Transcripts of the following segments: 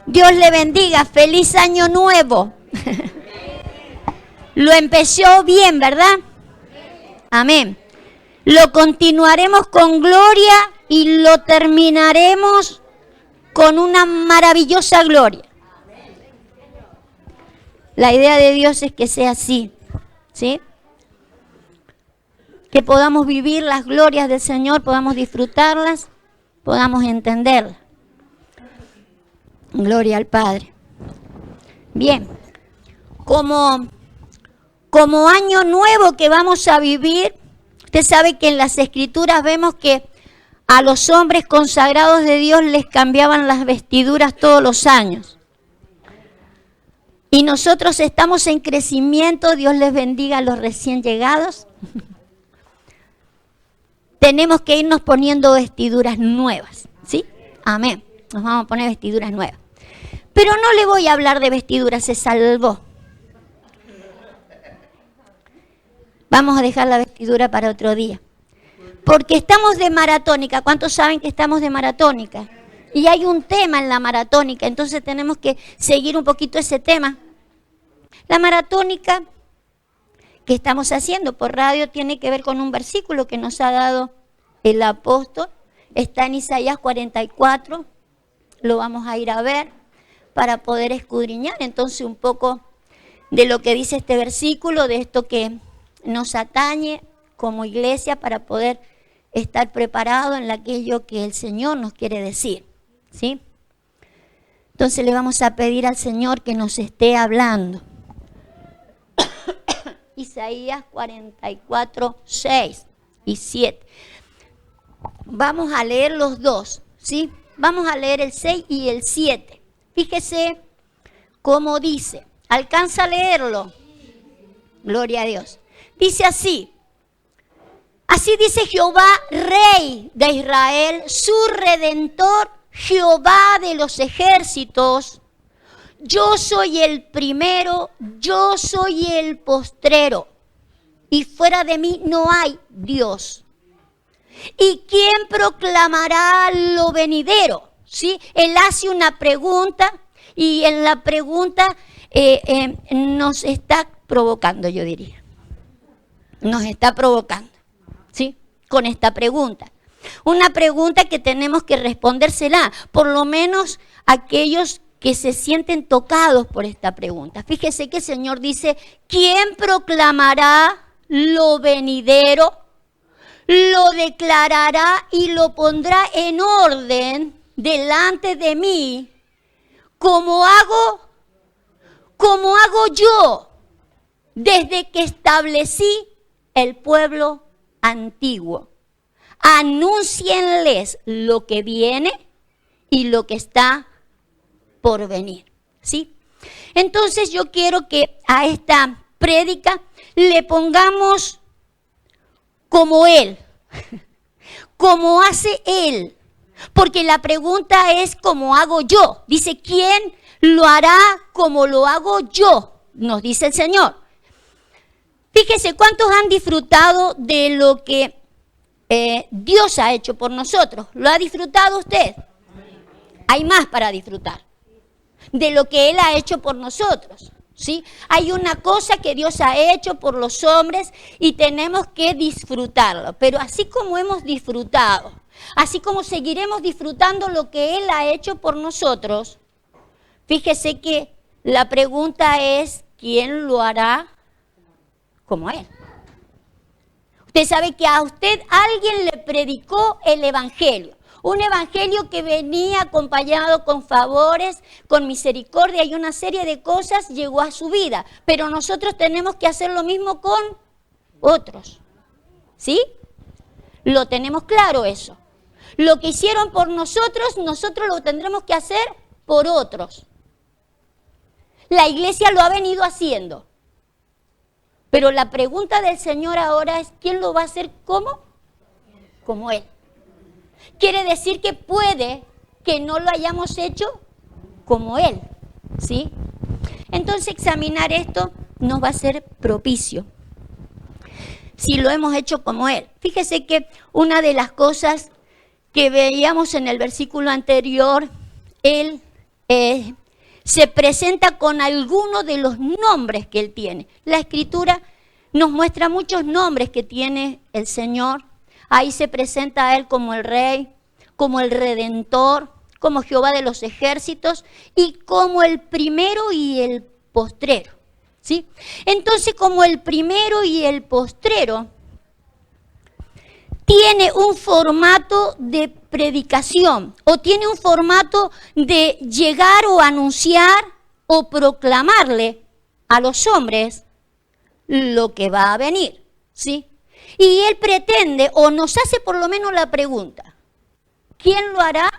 Dios le bendiga. Feliz año nuevo. Lo empezó bien, ¿verdad? Amén. Lo continuaremos con gloria y lo terminaremos con una maravillosa gloria. La idea de Dios es que sea así, ¿sí? Que podamos vivir las glorias del Señor, podamos disfrutarlas, podamos entenderlas. Gloria al Padre. Bien, como año nuevo que vamos a vivir, usted sabe que en las Escrituras vemos que a los hombres consagrados de Dios les cambiaban las vestiduras todos los años. Y nosotros estamos en crecimiento, Dios les bendiga a los recién llegados. Tenemos que irnos poniendo vestiduras nuevas, ¿sí? Amén. Nos vamos a poner vestiduras nuevas. Pero no le voy a hablar de vestiduras, se salvó. Vamos a dejar la vestidura para otro día. Porque estamos de maratónica. ¿Cuántos saben que estamos de maratónica? Y hay un tema en la maratónica, entonces tenemos que seguir un poquito ese tema. La maratónica que estamos haciendo por radio tiene que ver con un versículo que nos ha dado el apóstol. Está en Isaías 44, lo vamos a ir a ver para poder escudriñar entonces un poco de lo que dice este versículo, de esto que nos atañe como iglesia para poder estar preparado en aquello que el Señor nos quiere decir, ¿sí? Entonces le vamos a pedir al Señor que nos esté hablando. Isaías 44, 6 y 7. Vamos a leer los dos, ¿sí? Vamos a leer el 6 y el 7. Fíjese cómo dice. ¿Alcanza a leerlo? Gloria a Dios. Dice así. Así dice Jehová, Rey de Israel, su Redentor, Jehová de los ejércitos. Yo soy el primero, yo soy el postrero, y fuera de mí no hay Dios. ¿Y quién proclamará lo venidero? ¿Sí? Él hace una pregunta y en la pregunta nos está provocando, yo diría. Nos está provocando, ¿sí? Con esta pregunta. Una pregunta que tenemos que respondérsela, por lo menos aquellos que se sienten tocados por esta pregunta. Fíjese que el Señor dice, ¿quién proclamará lo venidero? Lo declarará y lo pondrá en orden delante de mí, como hago yo desde que establecí el pueblo antiguo. Anúncienles lo que viene y lo que está por venir, ¿sí? Entonces yo quiero que a esta prédica le pongamos como Él, como hace Él, porque la pregunta es ¿cómo hago yo? Dice, ¿quién lo hará como lo hago yo? Nos dice el Señor. Fíjese cuántos han disfrutado de lo que Dios ha hecho por nosotros. ¿Lo ha disfrutado usted? Hay más para disfrutar de lo que Él ha hecho por nosotros, ¿sí? Hay una cosa que Dios ha hecho por los hombres y tenemos que disfrutarlo. Pero así como hemos disfrutado, así como seguiremos disfrutando lo que Él ha hecho por nosotros, fíjese que la pregunta es, ¿quién lo hará como Él? Usted sabe que a usted alguien le predicó el Evangelio. Un evangelio que venía acompañado con favores, con misericordia y una serie de cosas llegó a su vida. Pero nosotros tenemos que hacer lo mismo con otros. ¿Sí? Lo tenemos claro eso. Lo que hicieron por nosotros, nosotros lo tendremos que hacer por otros. La iglesia lo ha venido haciendo. Pero la pregunta del Señor ahora es, ¿quién lo va a hacer como? Como Él. Quiere decir que puede que no lo hayamos hecho como Él, ¿sí? Entonces examinar esto nos va a ser propicio, si lo hemos hecho como Él. Fíjese que una de las cosas que veíamos en el versículo anterior, Él se presenta con alguno de los nombres que Él tiene. La Escritura nos muestra muchos nombres que tiene el Señor. Ahí se presenta a Él como el Rey, como el Redentor, como Jehová de los ejércitos y como el primero y el postrero, ¿sí? Entonces, como el primero y el postrero, tiene un formato de predicación o tiene un formato de llegar o anunciar o proclamarle a los hombres lo que va a venir, ¿sí? Y Él pretende o nos hace por lo menos la pregunta, ¿quién lo hará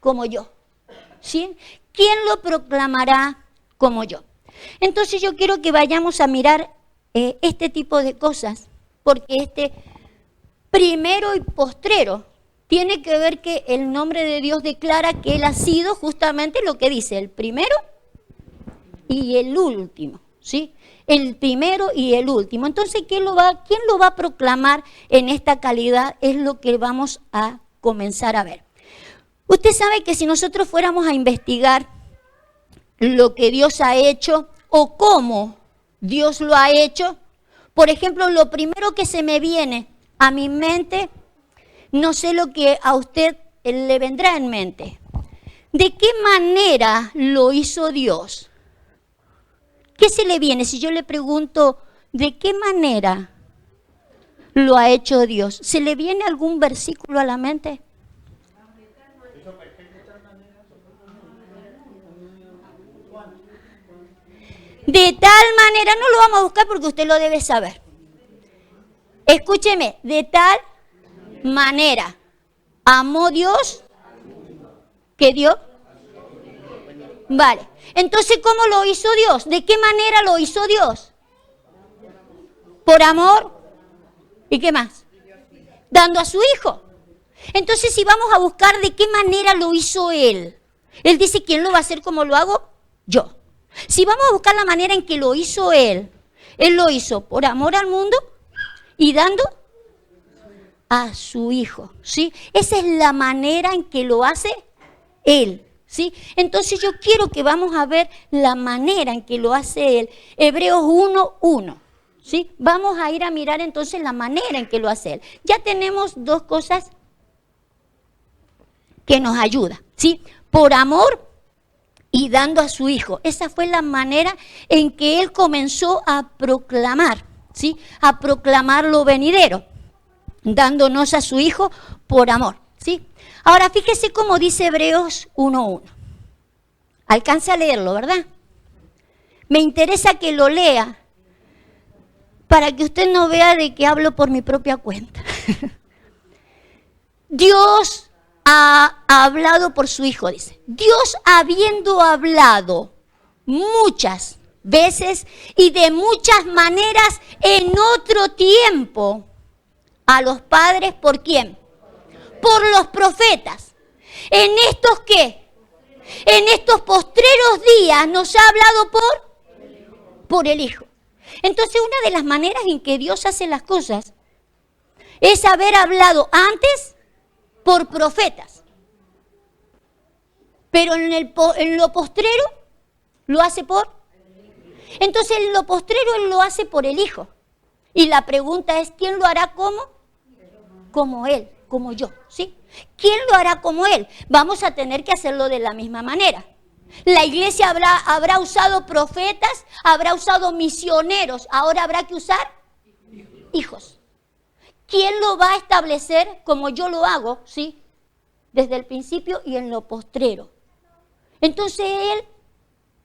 como yo? ¿Sí? ¿Quién lo proclamará como yo? Entonces yo quiero que vayamos a mirar este tipo de cosas, porque este primero y postrero tiene que ver que el nombre de Dios declara que Él ha sido justamente lo que dice, el primero y el último, ¿sí? El primero y el último. Entonces, ¿quién lo va a proclamar en esta calidad? Es lo que vamos a comenzar a ver. Usted sabe que si nosotros fuéramos a investigar lo que Dios ha hecho o cómo Dios lo ha hecho, por ejemplo, lo primero que se me viene a mi mente, no sé lo que a usted le vendrá en mente. ¿De qué manera lo hizo Dios? ¿Qué se le viene? Si yo le pregunto, ¿de qué manera lo ha hecho Dios? ¿Se le viene algún versículo a la mente? De tal manera, no lo vamos a buscar porque usted lo debe saber. Escúcheme, de tal manera amó Dios que dio. Vale, entonces ¿cómo lo hizo Dios? ¿De qué manera lo hizo Dios? Por amor. ¿Y qué más? Dando a su Hijo. Entonces si vamos a buscar de qué manera lo hizo Él, Él dice, ¿quién lo va a hacer como lo hago? Yo. Si vamos a buscar la manera en que lo hizo Él lo hizo por amor al mundo y dando a su Hijo, ¿sí? Esa es la manera en que lo hace Él, ¿sí? Entonces yo quiero que vamos a ver la manera en que lo hace Él. Hebreos 1:1, ¿sí? Vamos a ir a mirar entonces la manera en que lo hace Él. Ya tenemos dos cosas que nos ayudan, ¿sí? Por amor y dando a su Hijo. Esa fue la manera en que Él comenzó a proclamar, ¿sí? A proclamar lo venidero, dándonos a su Hijo por amor, ¿sí? Ahora fíjese cómo dice Hebreos 1:1. Alcanza a leerlo, ¿verdad? Me interesa que lo lea para que usted no vea de que hablo por mi propia cuenta. Dios ha hablado por su Hijo, dice. Dios habiendo hablado muchas veces y de muchas maneras en otro tiempo a los padres, ¿por quién? Por los profetas. ¿En estos qué? En estos postreros días nos ha hablado por el Hijo. Entonces, una de las maneras en que Dios hace las cosas es haber hablado antes por profetas. Pero en lo postrero lo hace por. Entonces, en lo postrero Él lo hace por el Hijo. Y la pregunta es, ¿quién lo hará como? Como Él, como yo, ¿sí? ¿Quién lo hará como Él? Vamos a tener que hacerlo de la misma manera. La iglesia habrá usado profetas, habrá usado misioneros, ahora habrá que usar hijos. ¿Quién lo va a establecer como yo lo hago? ¿Sí? Desde el principio y en lo postrero. Entonces Él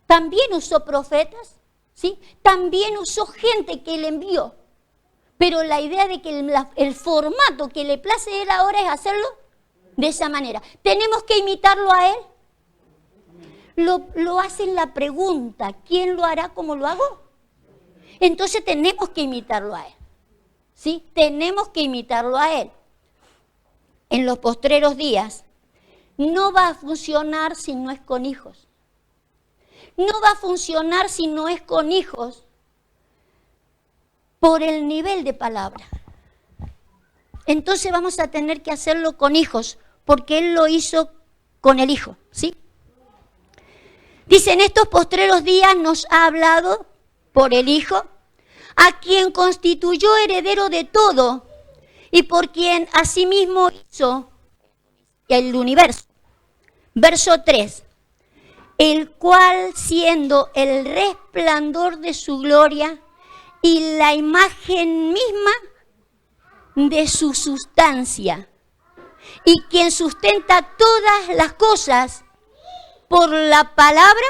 también usó profetas, ¿sí? También usó gente que Él envió. Pero la idea de que el formato que le place a Él ahora es hacerlo de esa manera. ¿Tenemos que imitarlo a Él? Lo hace en la pregunta, ¿quién lo hará como lo hago? Entonces tenemos que imitarlo a Él. ¿Sí? Tenemos que imitarlo a Él. En los postreros días no va a funcionar si no es con hijos. No va a funcionar si no es con hijos por el nivel de palabra. Entonces vamos a tener que hacerlo con hijos, porque Él lo hizo con el Hijo, ¿sí? Dice, en estos postreros días nos ha hablado por el Hijo, a quien constituyó heredero de todo y por quien asimismo hizo el universo. Verso 3. El cual, siendo el resplandor de su gloria y la imagen misma de su sustancia, y quien sustenta todas las cosas por la palabra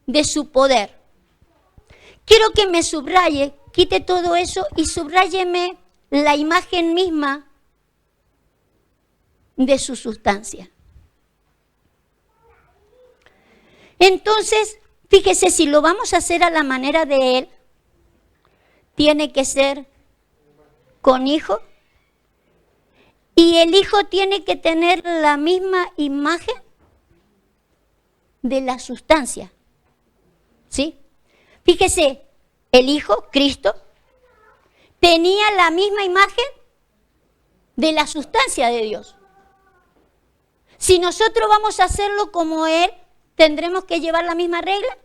de su poder. Quiero que me subraye, quite todo eso y subráyeme la imagen misma de su sustancia. Entonces, fíjese, si lo vamos a hacer a la manera de Él, tiene que ser con Hijo, y el Hijo tiene que tener la misma imagen de la sustancia. ¿Sí? Fíjese, el Hijo, Cristo, tenía la misma imagen de la sustancia de Dios. Si nosotros vamos a hacerlo como Él, ¿tendremos que llevar la misma regla?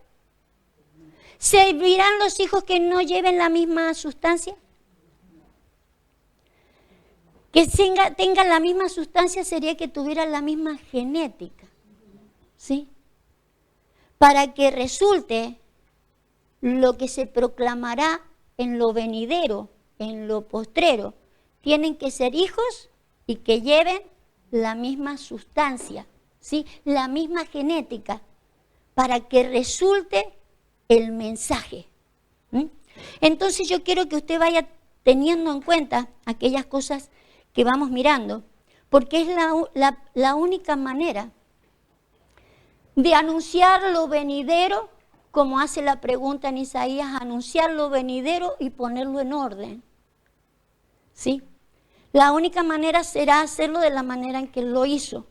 ¿Servirán los hijos que no lleven la misma sustancia? Que tengan la misma sustancia sería que tuvieran la misma genética, ¿sí? Para que resulte lo que se proclamará en lo venidero, en lo postrero, tienen que ser hijos y que lleven la misma sustancia, ¿sí? La misma genética, para que resulte el mensaje. Entonces yo quiero que usted vaya teniendo en cuenta aquellas cosas que vamos mirando, porque es la única manera de anunciar lo venidero, como hace la pregunta en Isaías, anunciar lo venidero y ponerlo en orden. ¿Sí? La única manera será hacerlo de la manera en que lo hizo.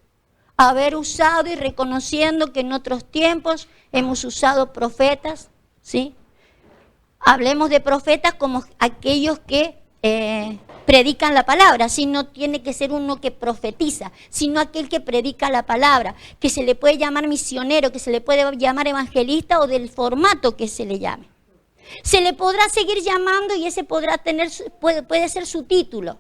Haber usado y reconociendo que en otros tiempos hemos usado profetas, ¿sí? Hablemos de profetas como aquellos que predican la palabra, si no tiene que ser uno que profetiza, sino aquel que predica la palabra, que se le puede llamar misionero, que se le puede llamar evangelista o del formato que se le llame. Se le podrá seguir llamando y ese podrá tener, puede ser su título.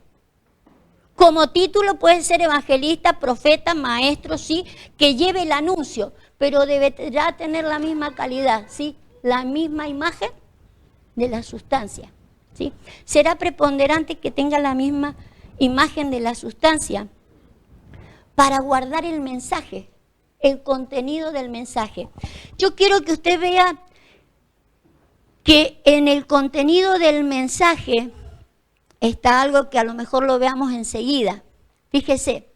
Como título puede ser evangelista, profeta, maestro, sí, que lleve el anuncio, pero deberá tener la misma calidad, sí, la misma imagen de la sustancia. ¿Sí? Será preponderante que tenga la misma imagen de la sustancia para guardar el mensaje, el contenido del mensaje. Yo quiero que usted vea que en el contenido del mensaje está algo que a lo mejor lo veamos enseguida. Fíjese,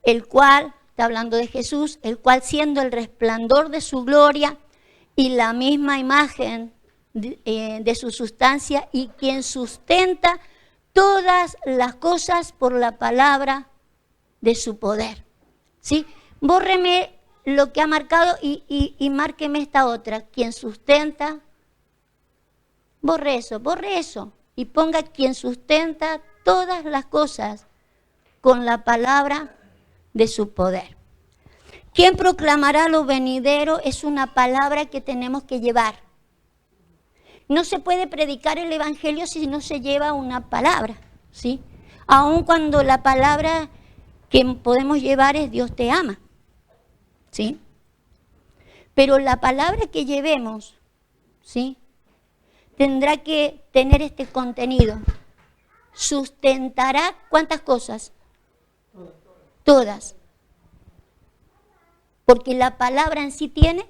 el cual, está hablando de Jesús, el cual siendo el resplandor de su gloria y la misma imagen de su sustancia y quien sustenta todas las cosas por la palabra de su poder. ¿Sí? Bórreme lo que ha marcado y márqueme esta otra. Quien sustenta, borre eso y ponga quien sustenta todas las cosas con la palabra de su poder. Quien proclamará lo venidero es una palabra que tenemos que llevar. No se puede predicar el evangelio si no se lleva una palabra, ¿sí? Aun cuando la palabra que podemos llevar es Dios te ama, ¿sí? Pero la palabra que llevemos, ¿sí? Tendrá que tener este contenido. Sustentará ¿cuántas cosas? Todas. Porque la palabra en sí tiene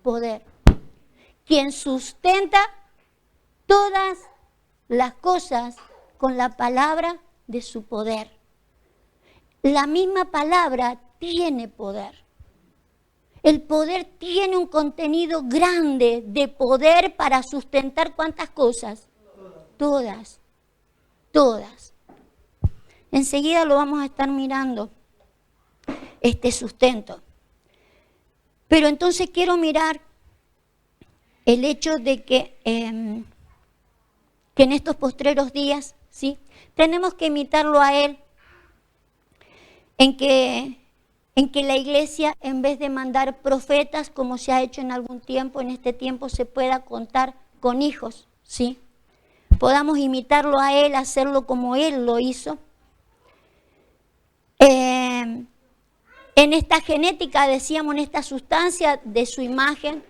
poder. Quien sustenta todas las cosas con la palabra de su poder. La misma palabra tiene poder. El poder tiene un contenido grande de poder para sustentar ¿cuántas cosas? Todas. Todas. Enseguida lo vamos a estar mirando, este sustento. Pero entonces quiero mirar el hecho de que en estos postreros días, ¿sí? Tenemos que imitarlo a Él, en que en que la iglesia, en vez de mandar profetas, como se ha hecho en algún tiempo, en este tiempo se pueda contar con hijos, ¿sí? Podamos imitarlo a Él, hacerlo como Él lo hizo. En esta genética, decíamos, en esta sustancia de su imagen,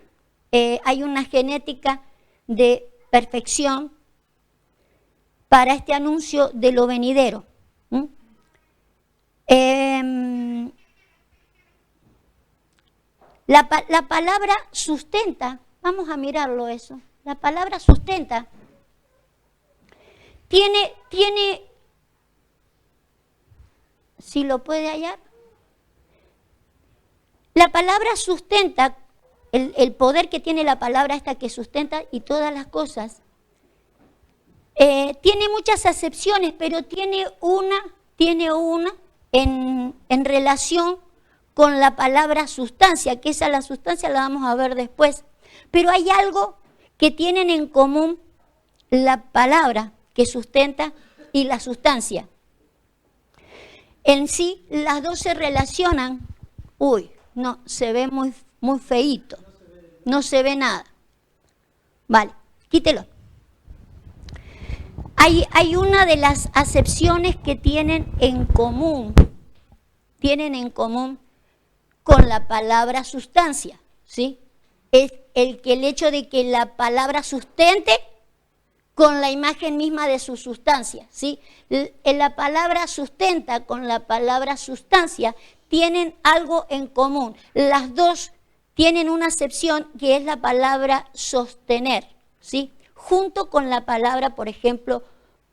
hay una genética de perfección para este anuncio de lo venidero. La palabra sustenta, vamos a mirarlo eso, la palabra sustenta tiene, si lo puede hallar, la palabra sustenta, el poder que tiene la palabra esta que sustenta y todas las cosas, tiene muchas acepciones, pero tiene una en relación con la palabra sustancia, que esa la sustancia la vamos a ver después. Pero hay algo que tienen en común la palabra que sustenta y la sustancia. En sí, las dos se relacionan. Uy, no, se ve muy, muy feíto. No se ve nada. Vale, quítelo. Hay una de las acepciones que tienen en común con la palabra sustancia, ¿sí? Es el hecho de que la palabra sustente con la imagen misma de su sustancia, ¿sí? La palabra sustenta con la palabra sustancia tienen algo en común. Las dos tienen una acepción que es la palabra sostener, ¿sí? Junto con la palabra, por ejemplo,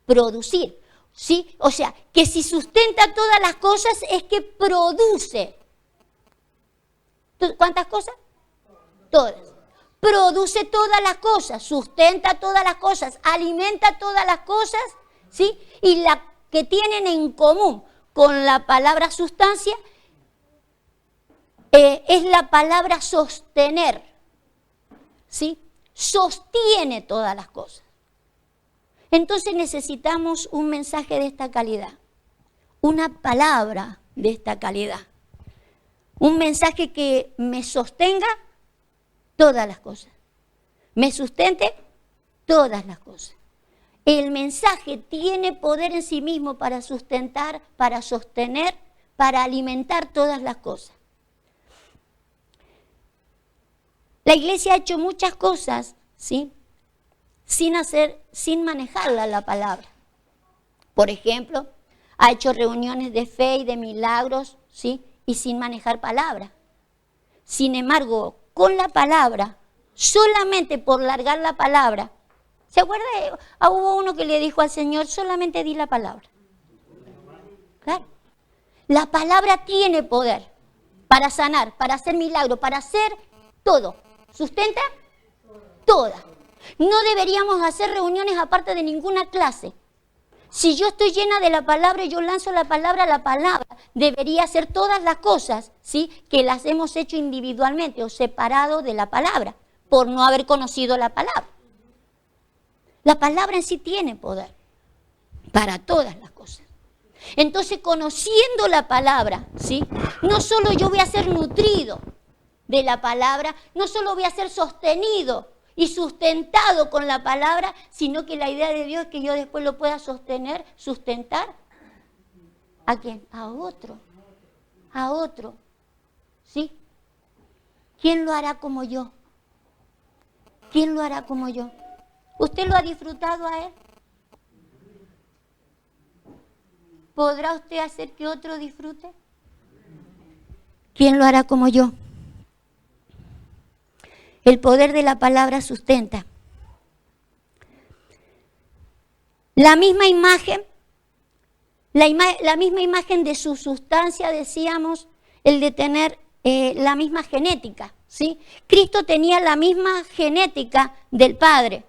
producir, ¿sí? O sea, que si sustenta todas las cosas es que produce. ¿Cuántas cosas? Todas. Produce todas las cosas, sustenta todas las cosas, alimenta todas las cosas, ¿sí? Y la que tienen en común con la palabra sustancia es la palabra sostener, ¿sí? Sostiene todas las cosas. Entonces necesitamos un mensaje de esta calidad, una palabra de esta calidad, un mensaje que me sostenga todas las cosas, me sustente todas las cosas. El mensaje tiene poder en sí mismo para sustentar, para sostener, para alimentar todas las cosas. La iglesia ha hecho muchas cosas, ¿sí? Sin manejarla la palabra. Por ejemplo, ha hecho reuniones de fe y de milagros, ¿sí? Y sin manejar palabra. Sin embargo, con la palabra, solamente por largar la palabra, ¿se acuerda? Hubo uno que le dijo al Señor, solamente di la palabra. Claro. La palabra tiene poder para sanar, para hacer milagros, para hacer todo. ¿Sustenta? Toda. No deberíamos hacer reuniones aparte de ninguna clase. Si yo estoy llena de la palabra y yo lanzo la palabra debería hacer todas las cosas, ¿sí? Que las hemos hecho individualmente o separado de la palabra, por no haber conocido la palabra. La palabra en sí tiene poder para todas las cosas. Entonces, conociendo la palabra, ¿sí? No solo yo voy a ser nutrido de la palabra, no solo voy a ser sostenido y sustentado con la palabra, sino que la idea de Dios es que yo después lo pueda sostener, sustentar. ¿A quién? A otro. A otro. ¿Sí? ¿Quién lo hará como yo? ¿Quién lo hará como yo? ¿Usted lo ha disfrutado a Él? ¿Podrá usted hacer que otro disfrute? ¿Quién lo hará como yo? El poder de la palabra sustenta. La misma imagen, la misma imagen de su sustancia, decíamos, el de tener la misma genética, ¿sí? Cristo tenía la misma genética del Padre.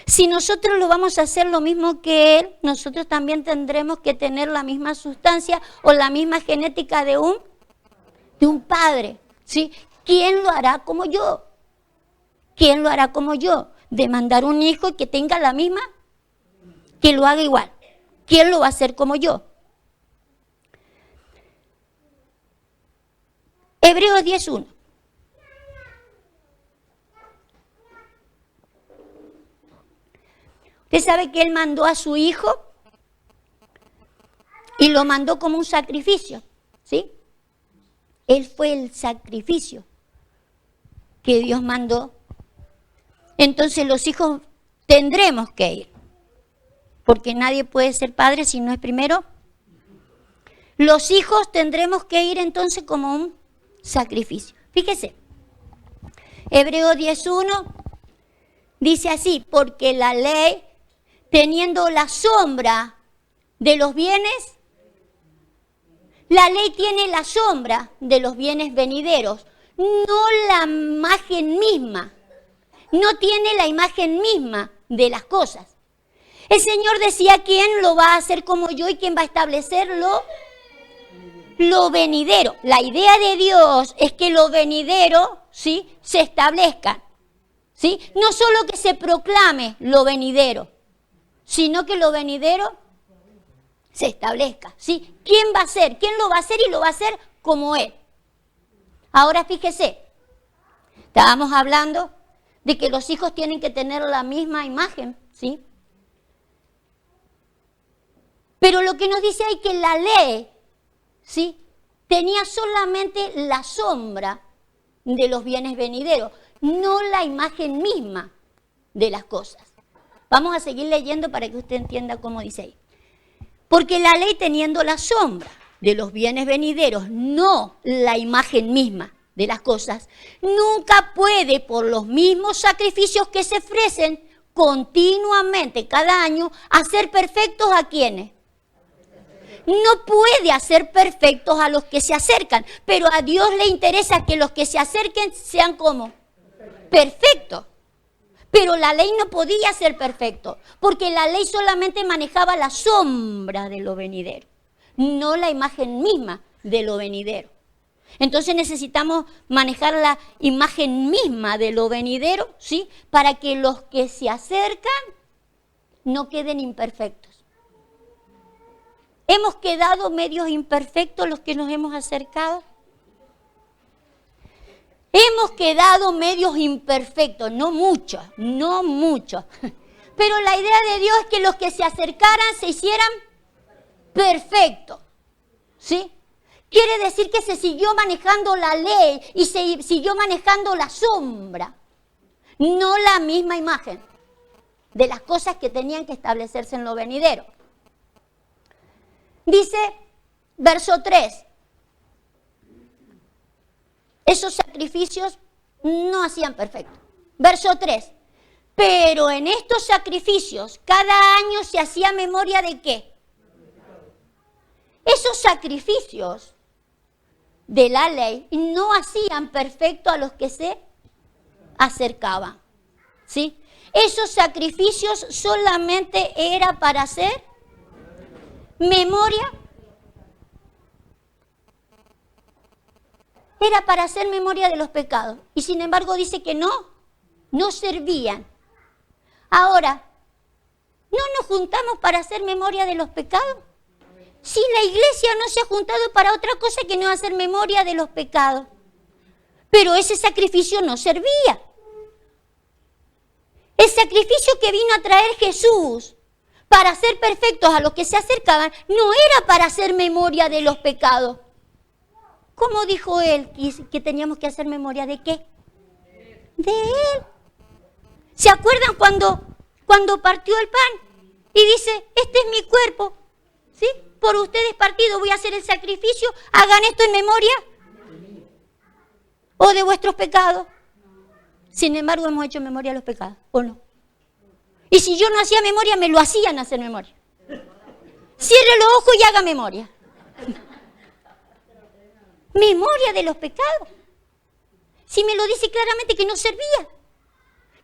Si nosotros lo vamos a hacer lo mismo que Él, nosotros también tendremos que tener la misma sustancia o la misma genética de un Padre, ¿sí? ¿Quién lo hará como yo? ¿Quién lo hará como yo? Demandar un hijo que tenga la misma, que lo haga igual. ¿Quién lo va a hacer como yo? Hebreos 10:1. Usted sabe que Él mandó a su Hijo y lo mandó como un sacrificio, ¿sí? Él fue el sacrificio que Dios mandó. Entonces los hijos tendremos que ir, porque nadie puede ser padre si no es primero. Los hijos tendremos que ir entonces como un sacrificio. Fíjese, Hebreos 10:1 dice así, porque la ley, teniendo la sombra de los bienes, la ley tiene la sombra de los bienes venideros, no la imagen misma, no tiene la imagen misma de las cosas. El Señor decía, ¿quién lo va a hacer como yo y quién va a establecerlo? Lo venidero. La idea de Dios es que lo venidero, ¿sí?, se establezca, ¿sí? No solo que se proclame lo venidero, sino que lo venidero se establezca, ¿sí? ¿Quién va a ser? ¿Quién lo va a hacer? Y lo va a hacer como Él. Ahora fíjese, estábamos hablando de que los hijos tienen que tener la misma imagen, ¿sí? Pero lo que nos dice ahí que la ley, ¿sí?, tenía solamente la sombra de los bienes venideros, no la imagen misma de las cosas. Vamos a seguir leyendo para que usted entienda cómo dice ahí. Porque la ley teniendo la sombra de los bienes venideros, no la imagen misma de las cosas, nunca puede, por los mismos sacrificios que se ofrecen continuamente cada año, hacer perfectos a quienes. No puede hacer perfectos a los que se acercan, pero a Dios le interesa que los que se acerquen sean como perfectos. Pero la ley no podía ser perfecto, porque la ley solamente manejaba la sombra de lo venidero, no la imagen misma de lo venidero. Entonces necesitamos manejar la imagen misma de lo venidero, ¿sí?, para que los que se acercan no queden imperfectos. ¿Hemos quedado medios imperfectos los que nos hemos acercado? Hemos quedado medios imperfectos, no muchos. Pero la idea de Dios es que los que se acercaran se hicieran perfectos, ¿sí? Quiere decir que se siguió manejando la ley y se siguió manejando la sombra, no la misma imagen de las cosas que tenían que establecerse en lo venidero. Dice, verso 3, esos sacrificios no hacían perfecto. Verso 3, pero en estos sacrificios cada año se hacía memoria de ¿qué? Esos sacrificios de la ley no hacían perfecto a los que se acercaban, ¿sí? Esos sacrificios solamente era para hacer memoria. Era para hacer memoria de los pecados. Y sin embargo dice que no servían. Ahora, ¿no nos juntamos para hacer memoria de los pecados? Si la iglesia no se ha juntado para otra cosa que no hacer memoria de los pecados. Pero ese sacrificio no servía. El sacrificio que vino a traer Jesús para hacer perfectos a los que se acercaban no era para hacer memoria de los pecados. ¿Cómo dijo él que teníamos que hacer memoria de qué? De él. ¿Se acuerdan cuando partió el pan? Y dice, este es mi cuerpo, ¿sí? Por ustedes partido voy a hacer el sacrificio, hagan esto en memoria o de vuestros pecados. Sin embargo, hemos hecho memoria de los pecados, ¿o no? Y si yo no hacía memoria, me lo hacían hacer memoria. Cierre los ojos y haga memoria. Memoria de los pecados. Si me lo dice claramente que no servía.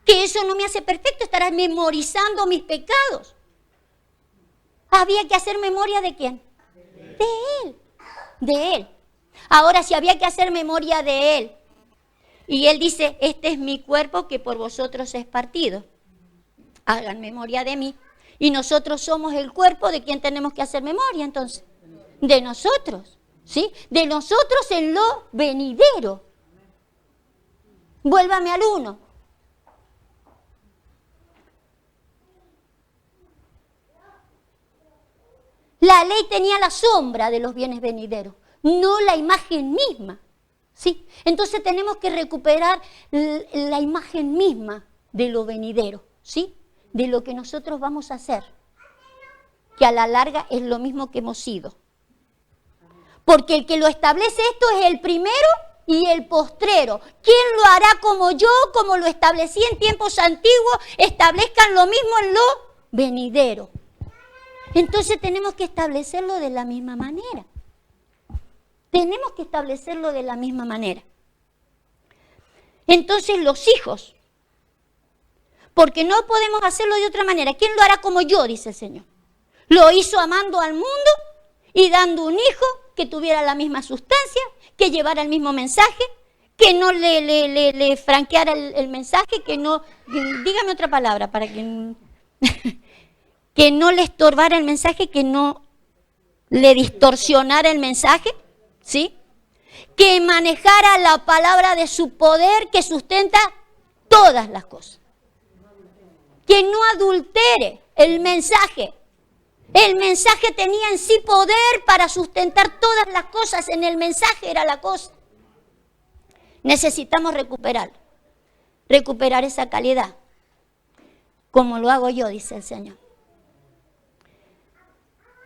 Que eso no me hace perfecto, estarás memorizando mis pecados. Había que hacer memoria ¿de quién? De él. De él. Ahora, si había que hacer memoria de él, y él dice, este es mi cuerpo que por vosotros es partido. Hagan memoria de mí. Y nosotros somos el cuerpo de quien tenemos que hacer memoria, entonces. De nosotros. ¿sí? De nosotros en lo venidero. Vuélvame al 1. La ley tenía la sombra de los bienes venideros, no la imagen misma, ¿sí? Entonces tenemos que recuperar la imagen misma de lo venidero, ¿sí? De lo que nosotros vamos a hacer, que a la larga es lo mismo que hemos sido. Porque el que lo establece esto es el primero y el postrero. ¿Quién lo hará como yo, como lo establecí en tiempos antiguos? Establezcan lo mismo en lo venidero. Entonces tenemos que establecerlo de la misma manera. Tenemos que establecerlo de la misma manera. Entonces los hijos, porque no podemos hacerlo de otra manera. ¿Quién lo hará como yo? Dice el Señor. Lo hizo amando al mundo y dando un hijo que tuviera la misma sustancia, que llevara el mismo mensaje, que no le franqueara el mensaje, que no, dígame otra palabra para que... que no le estorbara el mensaje, que no le distorsionara el mensaje, ¿sí? Que manejara la palabra de su poder que sustenta todas las cosas. Que no adultere el mensaje. El mensaje tenía en sí poder para sustentar todas las cosas. En el mensaje era la cosa. Necesitamos recuperar esa calidad. Como lo hago yo, dice el Señor.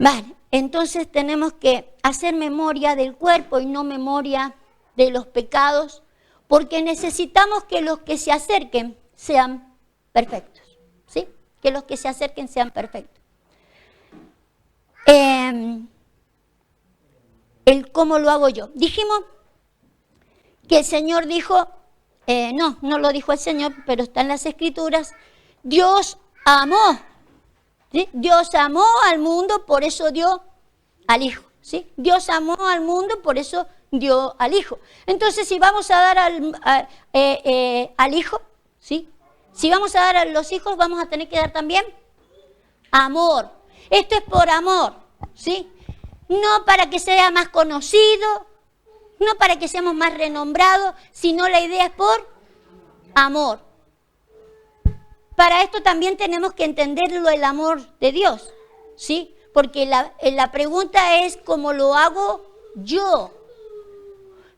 Vale, entonces tenemos que hacer memoria del cuerpo y no memoria de los pecados, porque necesitamos que los que se acerquen sean perfectos, ¿sí? Que los que se acerquen sean perfectos. El cómo lo hago yo. Dijimos que el Señor dijo, no lo dijo el Señor, pero está en las Escrituras, Dios amó. ¿Sí? Dios amó al mundo, por eso dio al Hijo. ¿Sí? Dios amó al mundo, por eso dio al Hijo. Entonces, si vamos a dar al Hijo, ¿sí? Si vamos a dar a los hijos, vamos a tener que dar también amor. Esto es por amor, ¿sí? No para que sea más conocido, no para que seamos más renombrados, sino la idea es por amor. Para esto también tenemos que entenderlo el amor de Dios, ¿sí? Porque la pregunta es ¿cómo lo hago yo?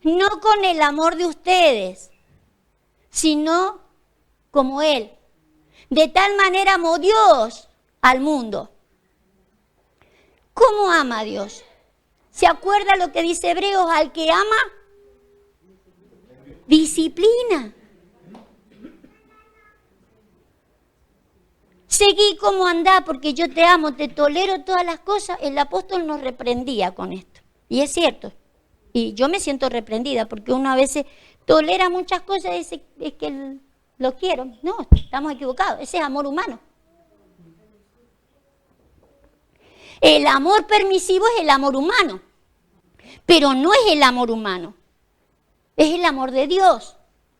No con el amor de ustedes, sino como Él. De tal manera amó Dios al mundo. ¿Cómo ama a Dios? ¿Se acuerda lo que dice Hebreos? Al que ama, disciplina. Seguí como andá porque yo te amo, te tolero todas las cosas. El apóstol nos reprendía con esto. Y es cierto. Y yo me siento reprendida porque uno a veces tolera muchas cosas y dice, es que lo quiero. No, estamos equivocados. Ese es amor humano. El amor permisivo es el amor humano. Pero no es el amor humano. Es el amor de Dios.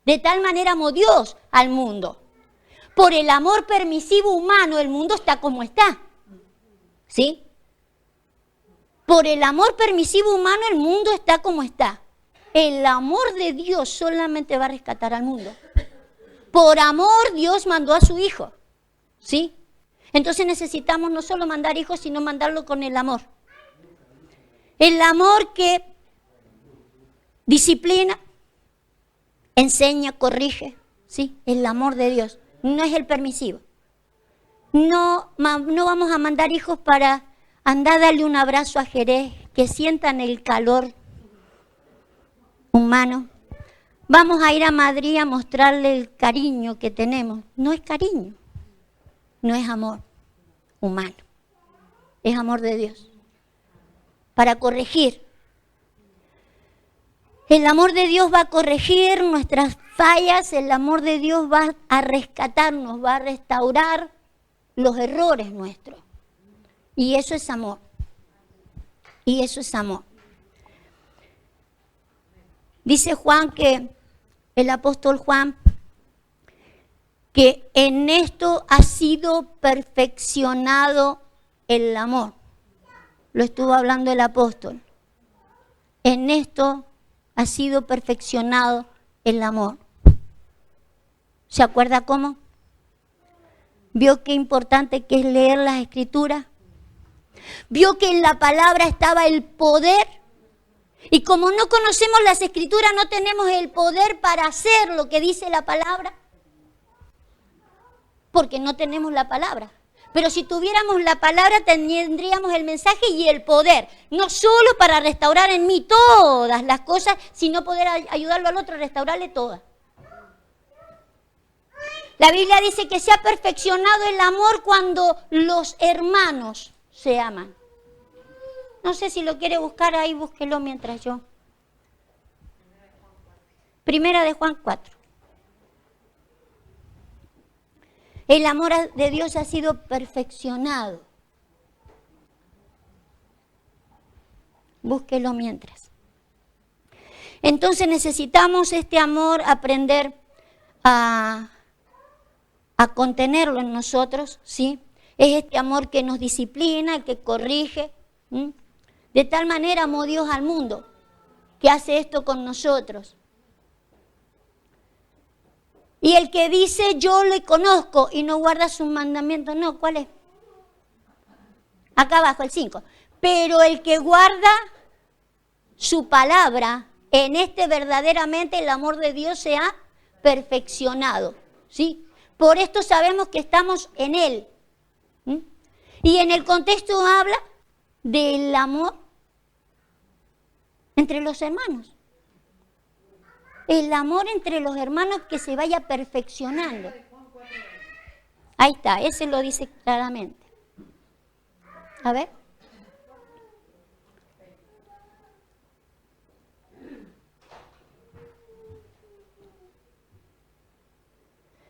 De tal manera amó Dios al mundo. Por el amor permisivo humano, el mundo está como está. ¿Sí? Por el amor permisivo humano, el mundo está como está. El amor de Dios solamente va a rescatar al mundo. Por amor, Dios mandó a su Hijo. ¿Sí? Entonces necesitamos no solo mandar hijos, sino mandarlo con el amor. El amor que disciplina, enseña, corrige. ¿Sí? El amor de Dios. No es el permisivo. No vamos a mandar hijos para andar a darle un abrazo a Jerez, que sientan el calor humano. Vamos a ir a Madrid a mostrarle el cariño que tenemos. No es cariño, no es amor humano, es amor de Dios. Para corregir. El amor de Dios va a corregir nuestras fallas, el amor de Dios va a rescatarnos, va a restaurar los errores nuestros. Y eso es amor. Y eso es amor. Dice Juan que, el apóstol Juan, que en esto ha sido perfeccionado el amor. Lo estuvo hablando el apóstol. en esto ha sido perfeccionado el amor. ¿Se acuerda cómo? ¿Vio qué importante que es leer las Escrituras? ¿Vio que en la palabra estaba el poder? Y como no conocemos las Escrituras, no tenemos el poder para hacer lo que dice la palabra. Porque no tenemos la palabra. Pero si tuviéramos la palabra, tendríamos el mensaje y el poder. No solo para restaurar en mí todas las cosas, sino poder ayudarlo al otro a restaurarle todas. La Biblia dice que se ha perfeccionado el amor cuando los hermanos se aman. No sé si lo quiere buscar ahí, búsquelo mientras yo. Primera de Juan 4. El amor de Dios ha sido perfeccionado. Búsquelo mientras. Entonces necesitamos este amor aprender a contenerlo en nosotros, ¿sí? Es este amor que nos disciplina, que corrige. De tal manera amó Dios al mundo, que hace esto con nosotros. Y el que dice, yo le conozco y no guarda sus mandamientos, no, ¿cuál es? Acá abajo, el 5. Pero el que guarda su palabra, en este verdaderamente el amor de Dios se ha perfeccionado, ¿sí? Por esto sabemos que estamos en Él. Y en el contexto habla del amor entre los hermanos. El amor entre los hermanos que se vaya perfeccionando. Ahí está, ese lo dice claramente. A ver.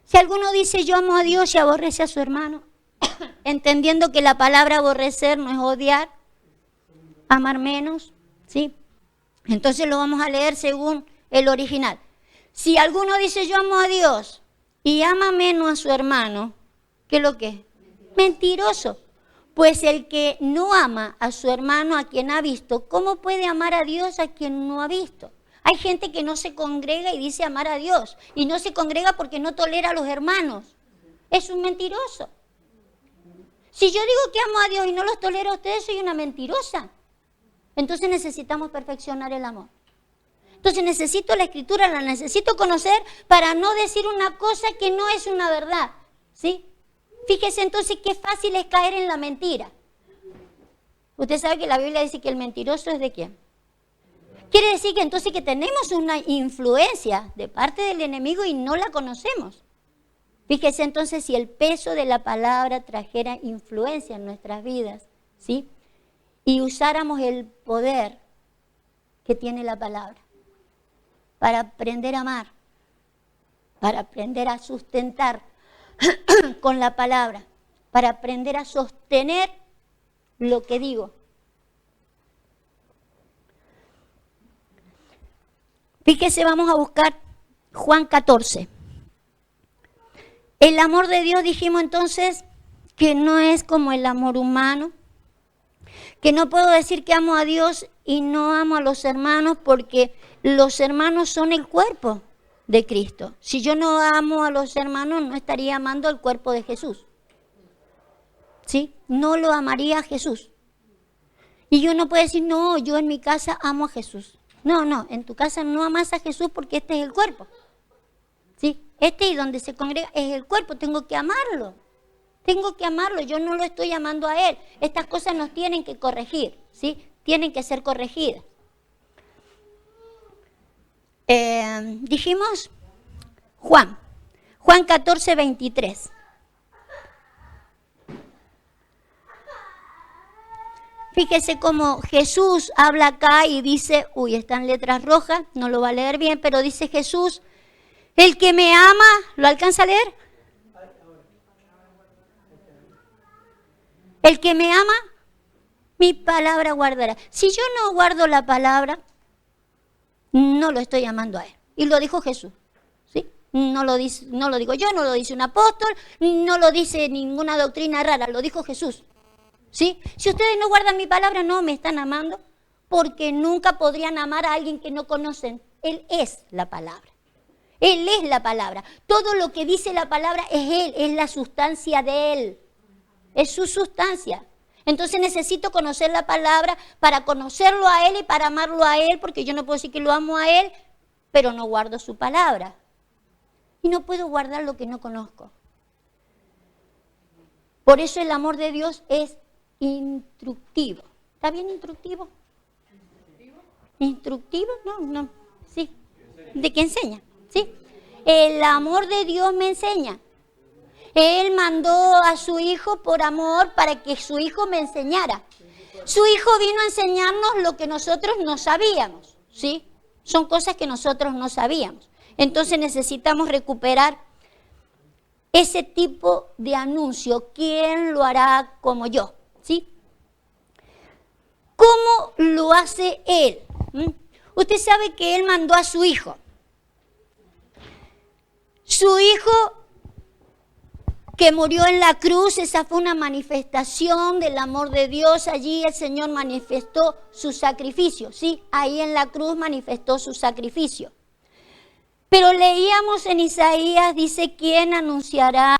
Si alguno dice yo amo a Dios y aborrece a su hermano, entendiendo que la palabra aborrecer no es odiar, amar menos, ¿sí? Entonces lo vamos a leer según el original. Si alguno dice yo amo a Dios y ama menos a su hermano, ¿qué es lo que es? Mentiroso. Pues el que no ama a su hermano a quien ha visto, ¿cómo puede amar a Dios a quien no ha visto? Hay gente que no se congrega y dice amar a Dios. Y no se congrega porque no tolera a los hermanos. Es un mentiroso. Si yo digo que amo a Dios y no los tolero a ustedes, soy una mentirosa. Entonces necesitamos perfeccionar el amor. Entonces necesito la Escritura, la necesito conocer para no decir una cosa que no es una verdad, ¿sí? Fíjese entonces qué fácil es caer en la mentira. Usted sabe que la Biblia dice que el mentiroso es de quién. Quiere decir que entonces que tenemos una influencia de parte del enemigo y no la conocemos. Fíjese entonces si el peso de la palabra trajera influencia en nuestras vidas, ¿sí? Y usáramos el poder que tiene la palabra para aprender a amar, para aprender a sustentar con la palabra, para aprender a sostener lo que digo. Fíjese, vamos a buscar Juan 14. El amor de Dios, dijimos entonces, que no es como el amor humano, que no puedo decir que amo a Dios y no amo a los hermanos porque los hermanos son el cuerpo de Cristo. Si yo no amo a los hermanos, no estaría amando el cuerpo de Jesús. ¿Sí? No lo amaría a Jesús. Y yo no puedo decir, no, yo en mi casa amo a Jesús. No, en tu casa no amas a Jesús porque este es el cuerpo. ¿Sí? Este y donde se congrega es el cuerpo, tengo que amarlo. Tengo que amarlo, yo no lo estoy amando a Él. Estas cosas nos tienen que corregir, ¿sí? Tienen que ser corregidas. Dijimos Juan 14, 23. Fíjese cómo Jesús habla acá y dice, están letras rojas, no lo va a leer bien, pero dice Jesús, el que me ama, ¿lo alcanza a leer? El que me ama, mi palabra guardará. Si yo no guardo la palabra, no lo estoy amando a Él. Y lo dijo Jesús, ¿sí? No lo digo yo, no lo dice un apóstol, no lo dice ninguna doctrina rara, lo dijo Jesús, ¿sí? Si ustedes no guardan mi palabra, no me están amando, porque nunca podrían amar a alguien que no conocen. Él es la palabra. Él es la palabra. Todo lo que dice la palabra es Él, es la sustancia de Él. Es su sustancia. Entonces necesito conocer la palabra para conocerlo a Él y para amarlo a Él, porque yo no puedo decir que lo amo a Él, pero no guardo su palabra. Y no puedo guardar lo que no conozco. Por eso el amor de Dios es instructivo. ¿Está bien instructivo? ¿Instructivo? No, sí. ¿De qué enseña? Sí. El amor de Dios me enseña. Él mandó a su Hijo por amor para que su Hijo me enseñara. Su Hijo vino a enseñarnos lo que nosotros no sabíamos, ¿sí? Son cosas que nosotros no sabíamos. Entonces necesitamos recuperar ese tipo de anuncio. ¿Quién lo hará como yo? ¿Sí? ¿Cómo lo hace Él? Usted sabe que Él mandó a su Hijo. Su Hijo que murió en la cruz, esa fue una manifestación del amor de Dios. Allí el Señor manifestó su sacrificio, ¿sí? Ahí en la cruz manifestó su sacrificio. Pero leíamos en Isaías, dice, ¿quién anunciará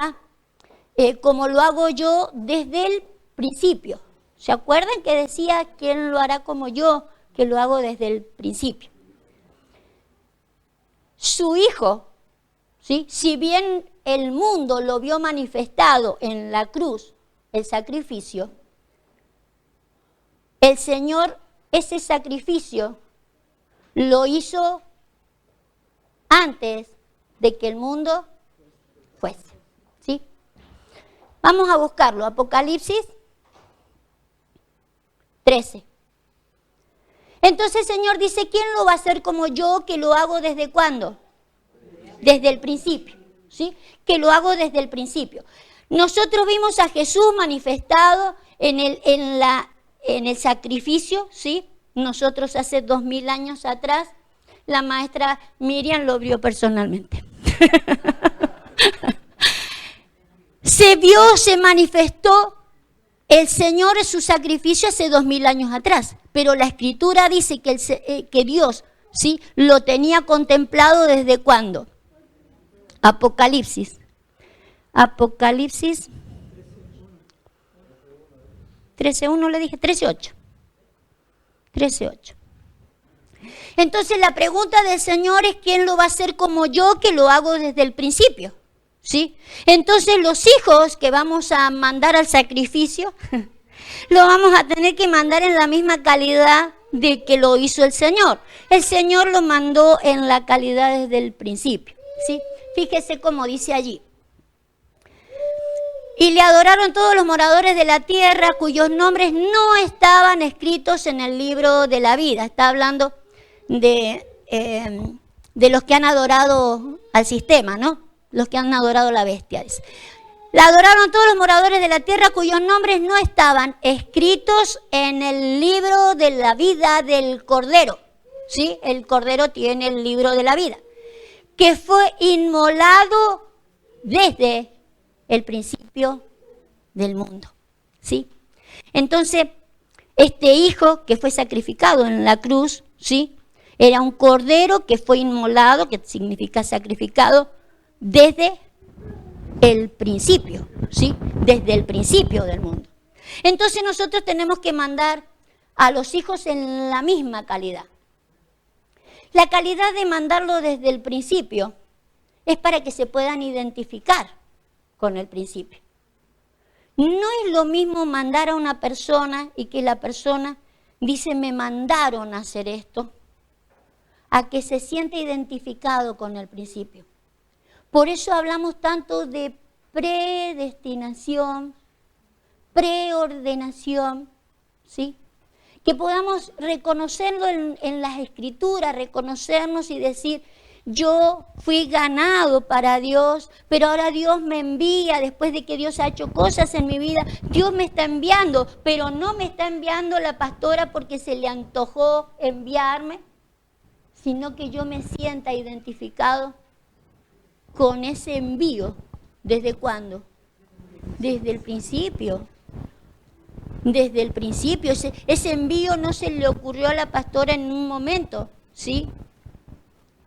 como lo hago yo desde el principio? ¿Se acuerdan que decía, ¿quién lo hará como yo, que lo hago desde el principio? Su Hijo, ¿sí? Si bien el mundo lo vio manifestado en la cruz, el sacrificio, el Señor ese sacrificio lo hizo antes de que el mundo fuese, ¿sí? Vamos a buscarlo, Apocalipsis 13. Entonces el Señor dice, ¿quién lo va a hacer como yo, que lo hago desde cuándo? Desde el principio, ¿sí? Que lo hago desde el principio. Nosotros vimos a Jesús manifestado en el sacrificio, ¿sí? Nosotros hace 2000 años atrás, la maestra Miriam lo vio personalmente. Se manifestó el Señor en su sacrificio hace 2000 años atrás, pero la Escritura dice que Dios, ¿sí? Lo tenía contemplado desde ¿cuándo? Apocalipsis 13:1 le dije, 13:8. Entonces la pregunta del Señor es, ¿quién lo va a hacer como yo, que lo hago desde el principio? ¿Sí? Entonces los hijos que vamos a mandar al sacrificio, lo vamos a tener que mandar en la misma calidad de que lo hizo el Señor. El Señor lo mandó en la calidad desde el principio, ¿sí? Fíjese cómo dice allí. Y le adoraron todos los moradores de la tierra cuyos nombres no estaban escritos en el libro de la vida. Está hablando de los que han adorado al sistema, ¿no? Los que han adorado a la bestia. La adoraron todos los moradores de la tierra cuyos nombres no estaban escritos en el libro de la vida del Cordero. ¿Sí? El Cordero tiene el libro de la vida, que fue inmolado desde el principio del mundo. ¿Sí? Entonces, este hijo que fue sacrificado en la cruz, ¿sí? Era un cordero que fue inmolado, que significa sacrificado, desde el principio, ¿sí? Desde el principio del mundo. Entonces nosotros tenemos que mandar a los hijos en la misma calidad. La calidad de mandarlo desde el principio es para que se puedan identificar con el principio. No es lo mismo mandar a una persona y que la persona dice, me mandaron a hacer esto, a que se siente identificado con el principio. Por eso hablamos tanto de predestinación, preordenación, ¿sí? Que podamos reconocerlo en las Escrituras, reconocernos y decir, yo fui ganado para Dios, pero ahora Dios me envía, después de que Dios ha hecho cosas en mi vida, Dios me está enviando, pero no me está enviando la pastora porque se le antojó enviarme, sino que yo me sienta identificado con ese envío. ¿Desde cuándo? Desde el principio. desde el principio. Ese envío no se le ocurrió a la pastora en un momento, ¿sí?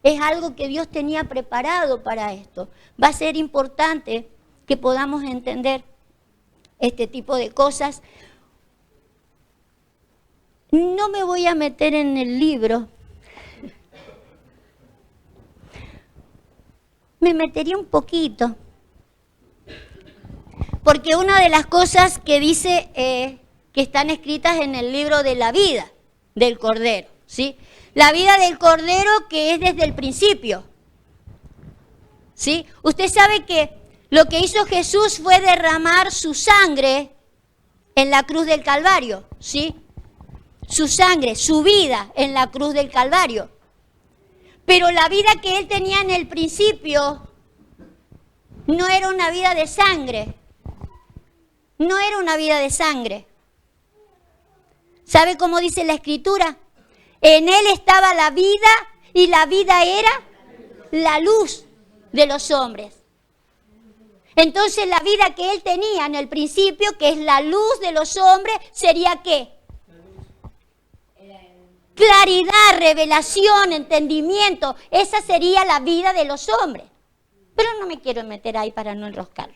Es algo que Dios tenía preparado para esto. Va a ser importante que podamos entender este tipo de cosas. No me voy a meter en el libro. Me metería un poquito. Porque una de las cosas que dice que están escritas en el libro de la vida del Cordero, ¿sí? La vida del Cordero que es desde el principio, ¿sí? Usted sabe que lo que hizo Jesús fue derramar su sangre en la cruz del Calvario, ¿sí? Su sangre, su vida en la cruz del Calvario. Pero la vida que él tenía en el principio no era una vida de sangre. No era una vida de sangre. ¿Sabe cómo dice la Escritura? En él estaba la vida y la vida era la luz de los hombres. Entonces la vida que él tenía en el principio, que es la luz de los hombres, sería ¿qué? Claridad, revelación, entendimiento. Esa sería la vida de los hombres. Pero no me quiero meter ahí para no enroscarlo.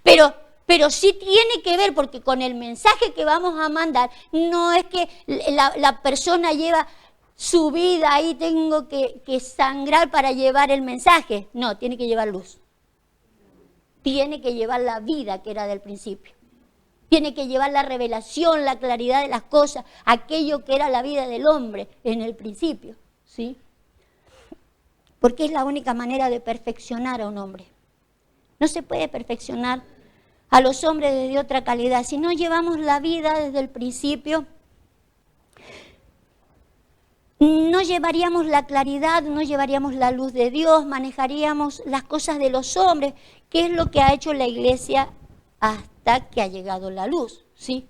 Pero sí tiene que ver, porque con el mensaje que vamos a mandar, no es que la persona lleva su vida ahí, tengo que sangrar para llevar el mensaje. No, tiene que llevar luz. Tiene que llevar la vida que era del principio. Tiene que llevar la revelación, la claridad de las cosas, aquello que era la vida del hombre en el principio, ¿sí? Porque es la única manera de perfeccionar a un hombre. No se puede perfeccionar a los hombres de otra calidad. Si no llevamos la vida desde el principio, no llevaríamos la claridad, no llevaríamos la luz de Dios, manejaríamos las cosas de los hombres, que es lo que ha hecho la iglesia hasta que ha llegado la luz, ¿sí?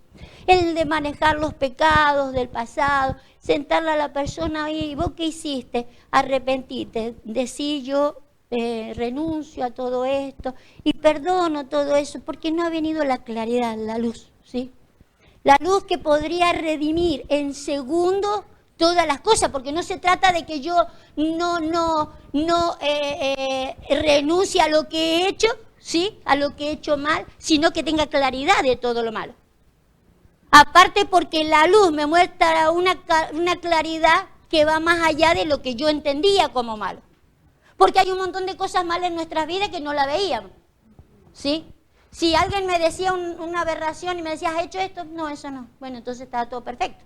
El de manejar los pecados del pasado, sentarle a la persona ahí, ¿vos qué hiciste? Arrepentite, decí yo renuncio a todo esto y perdono todo eso, porque no ha venido la claridad, la luz, ¿sí? La luz que podría redimir en segundo todas las cosas, porque no se trata de que yo no renuncie a lo que he hecho, ¿sí? A lo que he hecho mal, sino que tenga claridad de todo lo malo. Aparte porque la luz me muestra una claridad que va más allá de lo que yo entendía como malo. Porque hay un montón de cosas malas en nuestras vidas que no la veíamos, ¿sí? Si alguien me decía una aberración y me decía, ¿has hecho esto? No, eso no. Bueno, entonces estaba todo perfecto.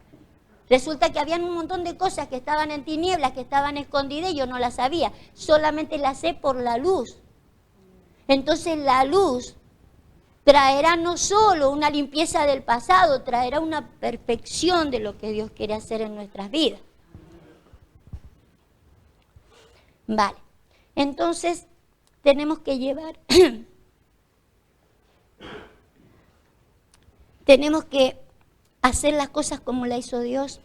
Resulta que había un montón de cosas que estaban en tinieblas, que estaban escondidas y yo no las sabía. Solamente las sé por la luz. Entonces la luz traerá no solo una limpieza del pasado, traerá una perfección de lo que Dios quiere hacer en nuestras vidas. Vale. Entonces, tenemos que llevar, tenemos que hacer las cosas como la hizo Dios.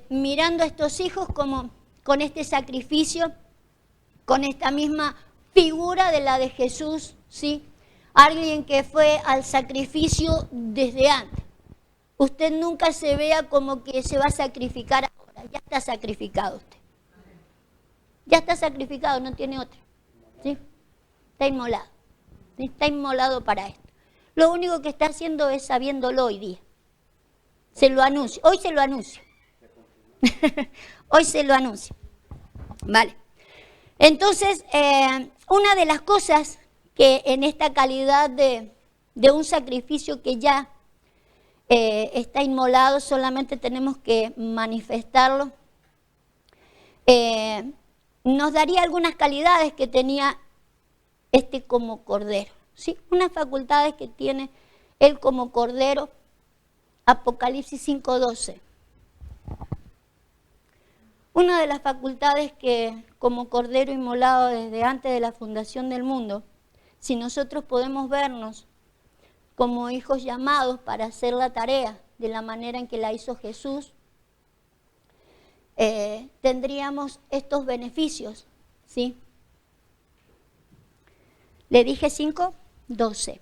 Mirando a estos hijos como con este sacrificio, con esta misma figura de la de Jesús, ¿sí? Alguien que fue al sacrificio desde antes. Usted nunca se vea como que se va a sacrificar ahora, ya está sacrificado usted. Ya está sacrificado, no tiene otra, ¿sí? Está inmolado, ¿sí? Está inmolado para esto. Lo único que está haciendo es sabiéndolo hoy día. Se lo anuncio, hoy se lo anuncio. Hoy se lo anuncio. Vale. Entonces, una de las cosas que en esta calidad de un sacrificio que ya está inmolado, solamente tenemos que manifestarlo, nos daría algunas calidades que tenía como cordero, ¿sí? Unas facultades que tiene él como cordero. Apocalipsis 5:12. Una de las facultades que como cordero inmolado desde antes de la fundación del mundo, si nosotros podemos vernos como hijos llamados para hacer la tarea de la manera en que la hizo Jesús, tendríamos estos beneficios, ¿sí? Le dije 5:12.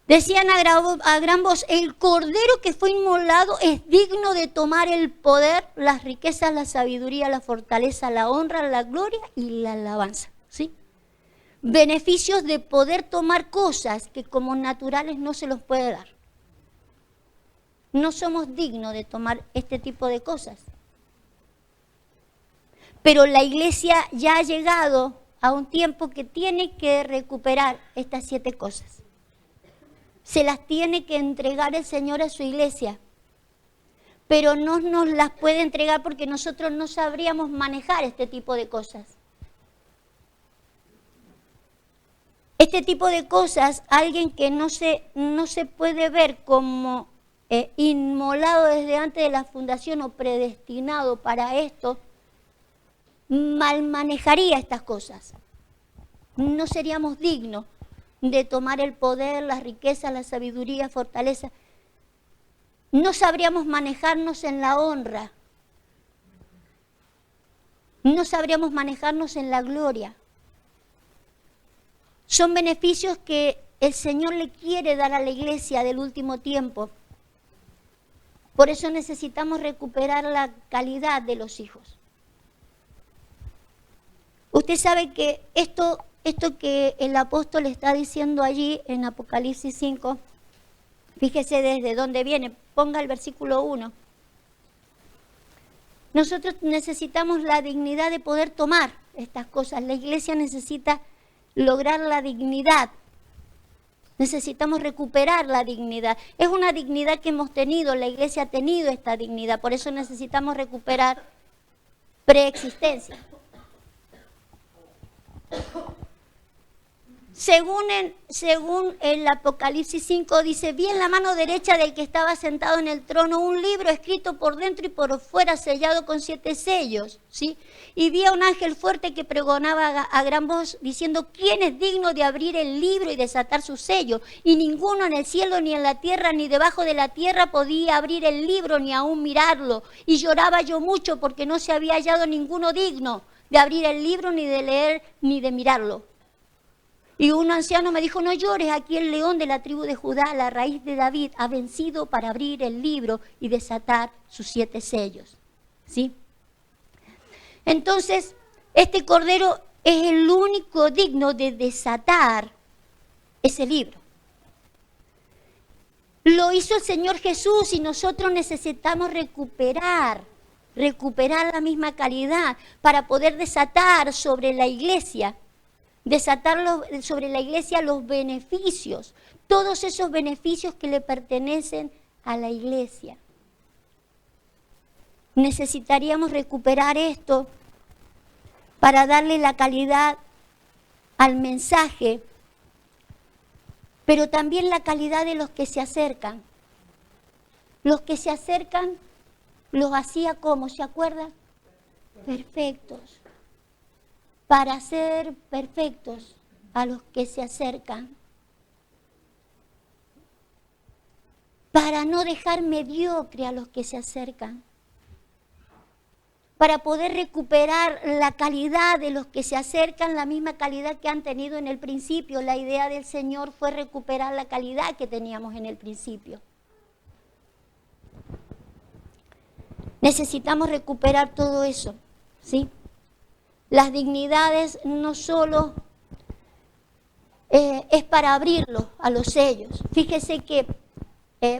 Decían a gran voz, el cordero que fue inmolado es digno de tomar el poder, las riquezas, la sabiduría, la fortaleza, la honra, la gloria y la alabanza. ¿Sí? Beneficios de poder tomar cosas que como naturales no se los puede dar. No somos dignos de tomar este tipo de cosas. Pero la iglesia ya ha llegado a un tiempo que tiene que recuperar estas 7 cosas. Se las tiene que entregar el Señor a su iglesia, pero no nos las puede entregar porque nosotros no sabríamos manejar este tipo de cosas. Este tipo de cosas, alguien que no se puede ver como inmolado desde antes de la fundación o predestinado para esto, mal manejaría estas cosas. No seríamos dignos de tomar el poder, la riqueza, la sabiduría, fortaleza. No sabríamos manejarnos en la honra. No sabríamos manejarnos en la gloria. Son beneficios que el Señor le quiere dar a la iglesia del último tiempo. Por eso necesitamos recuperar la calidad de los hijos. Usted sabe que esto que el apóstol está diciendo allí en Apocalipsis 5, fíjese desde dónde viene, ponga el versículo 1. Nosotros necesitamos la dignidad de poder tomar estas cosas. La iglesia necesita lograr la dignidad. Necesitamos recuperar la dignidad. Es una dignidad que hemos tenido, la iglesia ha tenido esta dignidad, por eso necesitamos recuperar preexistencia. Según el Apocalipsis 5 dice, vi en la mano derecha del que estaba sentado en el trono un libro escrito por dentro y por fuera sellado con 7 sellos, ¿sí? Y vi a un ángel fuerte que pregonaba a gran voz diciendo, ¿quién es digno de abrir el libro y desatar su sello? Y ninguno en el cielo, ni en la tierra, ni debajo de la tierra podía abrir el libro ni aún mirarlo. Y lloraba yo mucho porque no se había hallado ninguno digno de abrir el libro, ni de leer, ni de mirarlo. Y un anciano me dijo, no llores, aquí el león de la tribu de Judá, la raíz de David, ha vencido para abrir el libro y desatar sus 7 sellos. ¿Sí? Entonces, este cordero es el único digno de desatar ese libro. Lo hizo el Señor Jesús y nosotros necesitamos recuperar la misma calidad para poder desatar sobre la iglesia. Desatar sobre la iglesia los beneficios, todos esos beneficios que le pertenecen a la iglesia. Necesitaríamos recuperar esto para darle la calidad al mensaje, pero también la calidad de los que se acercan. Los que se acercan los hacía como, ¿se acuerdan? Perfectos. Para ser perfectos a los que se acercan, para no dejar mediocre a los que se acercan, para poder recuperar la calidad de los que se acercan, la misma calidad que han tenido en el principio. La idea del Señor fue recuperar la calidad que teníamos en el principio. Necesitamos recuperar todo eso, ¿sí? Las dignidades no solo es para abrirlo a los sellos. Fíjese que,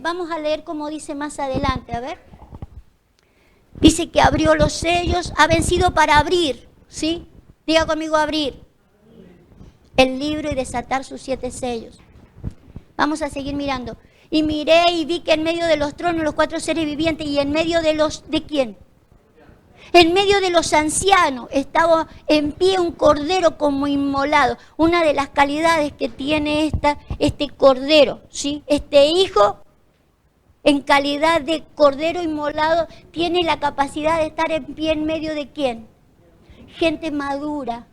vamos a leer como dice más adelante, a ver. Dice que abrió los sellos, ha vencido para abrir, ¿sí? Diga conmigo abrir el libro y desatar sus 7 sellos. Vamos a seguir mirando. Y miré y vi que en medio de los tronos los 4 seres vivientes y en medio de los, ¿de quién? En medio de los ancianos estaba en pie un cordero como inmolado. Una de las calidades que tiene este cordero, ¿sí? Este hijo, en calidad de cordero inmolado, tiene la capacidad de estar en pie en medio de ¿quién? Gente madura.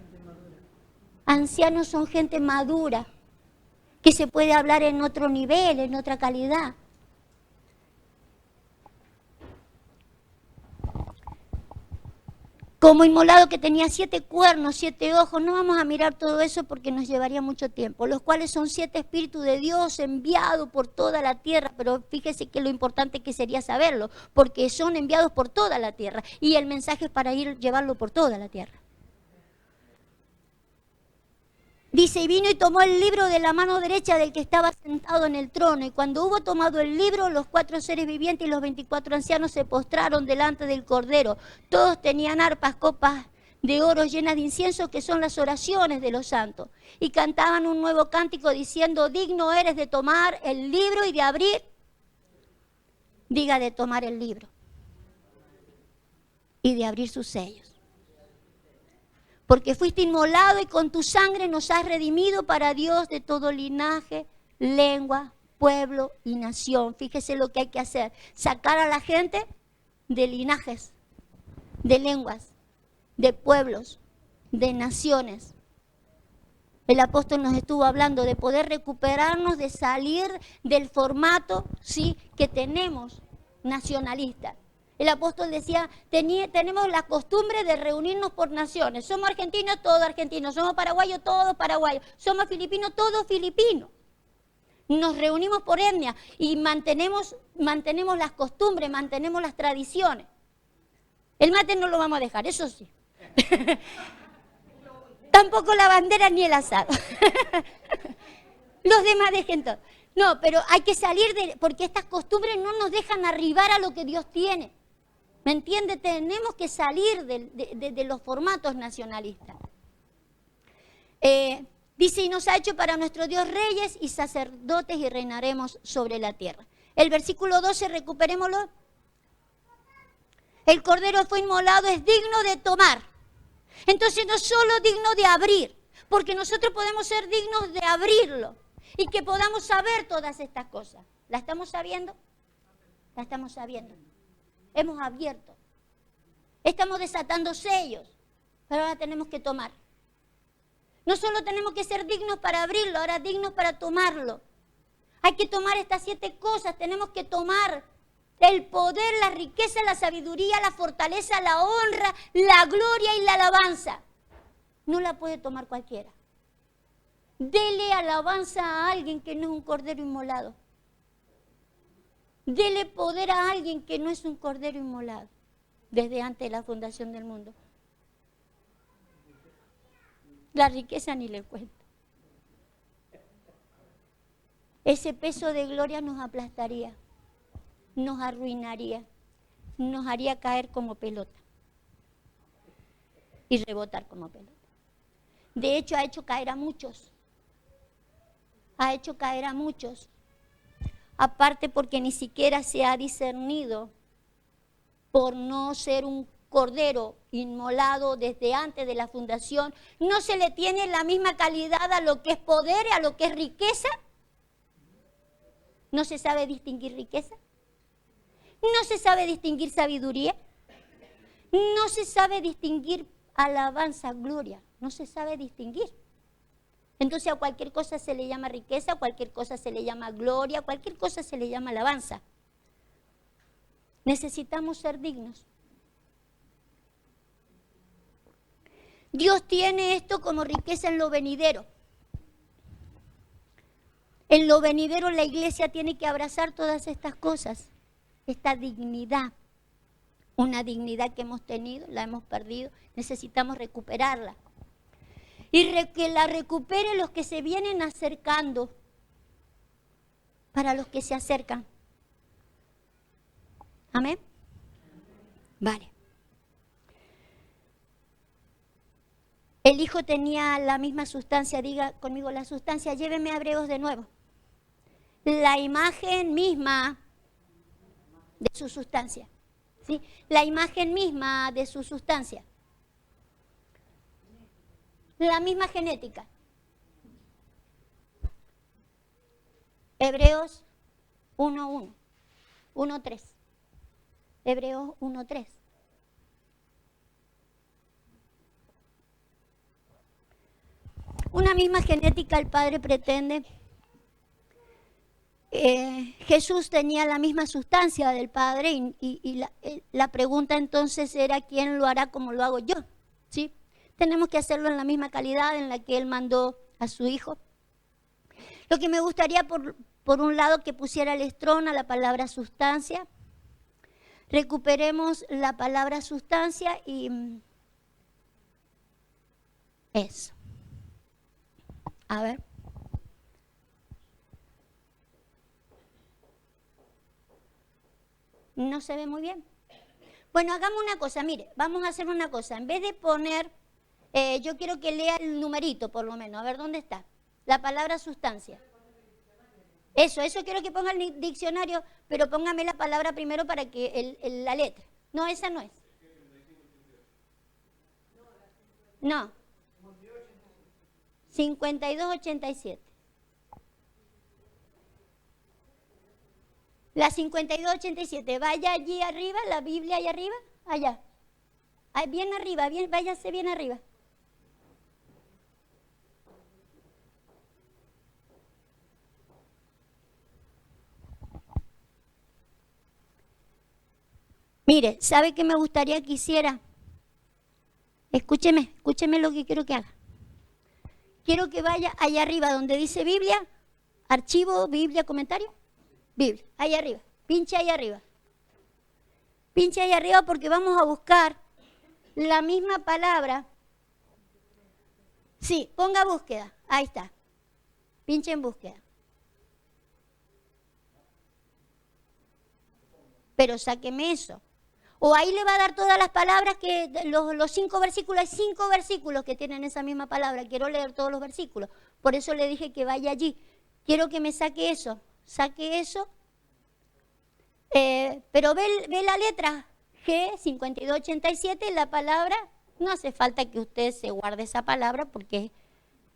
Ancianos son gente madura, que se puede hablar en otro nivel, en otra calidad. como inmolado que tenía 7 cuernos, 7 ojos. No vamos a mirar todo eso porque nos llevaría mucho tiempo. Los cuales son 7 espíritus de Dios enviados por toda la tierra. Pero fíjese que lo importante que sería saberlo, porque son enviados por toda la tierra. Y el mensaje es para llevarlo por toda la tierra. Dice, y vino y tomó el libro de la mano derecha del que estaba sentado en el trono. Y cuando hubo tomado el libro, los 4 seres vivientes y los 24 ancianos se postraron delante del Cordero. Todos tenían arpas, copas de oro llenas de incienso, que son las oraciones de los santos. Y cantaban un nuevo cántico diciendo, digno eres de tomar el libro y de abrir. Diga, de tomar el libro y de abrir sus sellos. Porque fuiste inmolado y con tu sangre nos has redimido para Dios de todo linaje, lengua, pueblo y nación. Fíjese lo que hay que hacer. Sacar a la gente de linajes, de lenguas, de pueblos, de naciones. El apóstol nos estuvo hablando de poder recuperarnos, de salir del formato, ¿sí?, que tenemos nacionalista. El apóstol decía, tenemos la costumbre de reunirnos por naciones. Somos argentinos, todos argentinos. Somos paraguayos, todos paraguayos. Somos filipinos, todos filipinos. Nos reunimos por etnia y mantenemos las costumbres, mantenemos las tradiciones. El mate no lo vamos a dejar, eso sí. Tampoco la bandera ni el asado. Los demás dejen todo. No, pero hay que salir porque estas costumbres no nos dejan arribar a lo que Dios tiene. ¿Me entiende? Tenemos que salir de los formatos nacionalistas. Dice, y nos ha hecho para nuestro Dios reyes y sacerdotes y reinaremos sobre la tierra. El versículo 12, recuperémoslo. El Cordero fue inmolado, es digno de tomar. Entonces no solo digno de abrir, porque nosotros podemos ser dignos de abrirlo y que podamos saber todas estas cosas. ¿La estamos sabiendo? La estamos sabiendo. Hemos abierto. Estamos desatando sellos, pero ahora tenemos que tomar. No solo tenemos que ser dignos para abrirlo, ahora dignos para tomarlo. Hay que tomar estas 7 cosas, tenemos que tomar el poder, la riqueza, la sabiduría, la fortaleza, la honra, la gloria y la alabanza. No la puede tomar cualquiera. Dele alabanza a alguien que no es un cordero inmolado. Dele poder a alguien que no es un cordero inmolado desde antes de la fundación del mundo. La riqueza ni le cuento. Ese peso de gloria nos aplastaría, nos arruinaría, nos haría caer como pelota y rebotar como pelota. De hecho, ha hecho caer a muchos. Ha hecho caer a muchos. Aparte porque ni siquiera se ha discernido por no ser un cordero inmolado desde antes de la fundación. No se le tiene la misma calidad a lo que es poder y a lo que es riqueza. No se sabe distinguir riqueza. No se sabe distinguir sabiduría. No se sabe distinguir alabanza, gloria. No se sabe distinguir. Entonces a cualquier cosa se le llama riqueza, a cualquier cosa se le llama gloria, a cualquier cosa se le llama alabanza. Necesitamos ser dignos. Dios tiene esto como riqueza en lo venidero. En lo venidero la iglesia tiene que abrazar todas estas cosas, esta dignidad. Una dignidad que hemos tenido, la hemos perdido, necesitamos recuperarla. Y que la recuperen los que se vienen acercando, para los que se acercan. ¿Amén? Vale. El Hijo tenía la misma sustancia, diga conmigo la sustancia, llévenme a Hebreos de nuevo. La imagen misma de su sustancia. ¿Sí? La imagen misma de su sustancia. La misma genética. Hebreos 1.1, 1.3. Hebreos 1.3. Una misma genética el Padre pretende Jesús tenía la misma sustancia del Padre y la pregunta entonces era ¿quién lo hará como lo hago yo? ¿Sí? Tenemos que hacerlo en la misma calidad en la que Él mandó a su Hijo. Lo que me gustaría por un lado que pusiera el estrón a la palabra sustancia. Recuperemos la palabra sustancia y eso. A ver. No se ve muy bien. Bueno, hagamos una cosa, mire, vamos a hacer una cosa. En vez de poner, yo quiero que lea el numerito por lo menos. A ver, ¿dónde está? La palabra sustancia. Eso quiero que ponga el diccionario, pero póngame la palabra primero para que la letra. No, esa no es. No. 5287. La 5287, vaya allí arriba, la Biblia allá arriba, allá. Bien arriba, váyase bien arriba. Mire, ¿sabe qué me gustaría que hiciera? Escúcheme lo que quiero que haga. Quiero que vaya allá arriba donde dice Biblia, archivo, Biblia, comentario. Biblia, ahí arriba, pinche ahí arriba. Pinche ahí arriba porque vamos a buscar la misma palabra. Sí, ponga búsqueda, ahí está. Pinche en búsqueda. Pero sáqueme eso. O ahí le va a dar todas las palabras que los 5 versículos, hay 5 versículos que tienen esa misma palabra. Quiero leer todos los versículos. Por eso le dije que vaya allí. Quiero que me saque eso. Saque eso. Pero ve la letra G, 5287, la palabra. No hace falta que usted se guarde esa palabra porque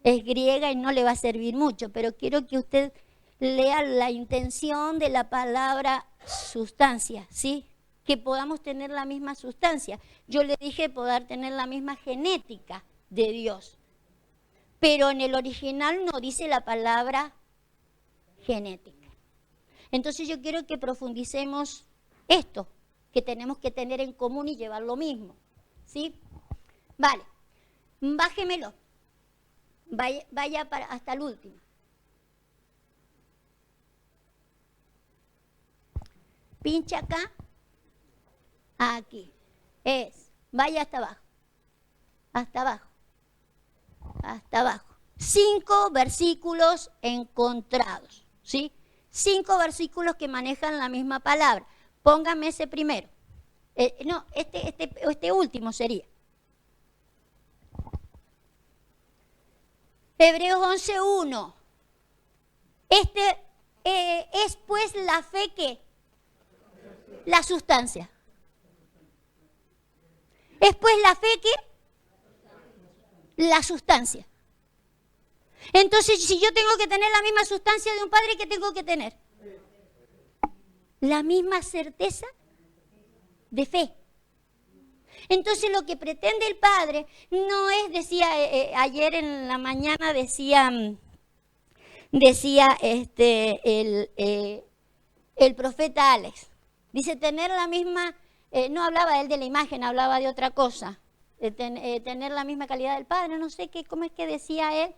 es griega y no le va a servir mucho. Pero quiero que usted lea la intención de la palabra sustancia, ¿sí? Que podamos tener la misma sustancia. Yo le dije poder tener la misma genética de Dios. Pero en el original no dice la palabra genética. Entonces yo quiero que profundicemos esto, que tenemos que tener en común y llevar lo mismo. ¿Sí? Vale, bájemelo. Vaya hasta el último. Pincha acá. Aquí. Vaya hasta abajo. Hasta abajo. Hasta abajo. 5 versículos encontrados. ¿Sí? 5 versículos que manejan la misma palabra. Póngame ese primero. No, este último sería. Hebreos 11:1. Es pues la fe que la sustancia. Es pues la fe que la sustancia. Entonces, si yo tengo que tener la misma sustancia de un padre, ¿qué tengo que tener? La misma certeza de fe. Entonces, lo que pretende el Padre no es, decía, ayer en la mañana decía el profeta Alex, dice tener la misma, no hablaba él de la imagen, hablaba de otra cosa, de tener la misma calidad del Padre, no sé cómo es que decía él.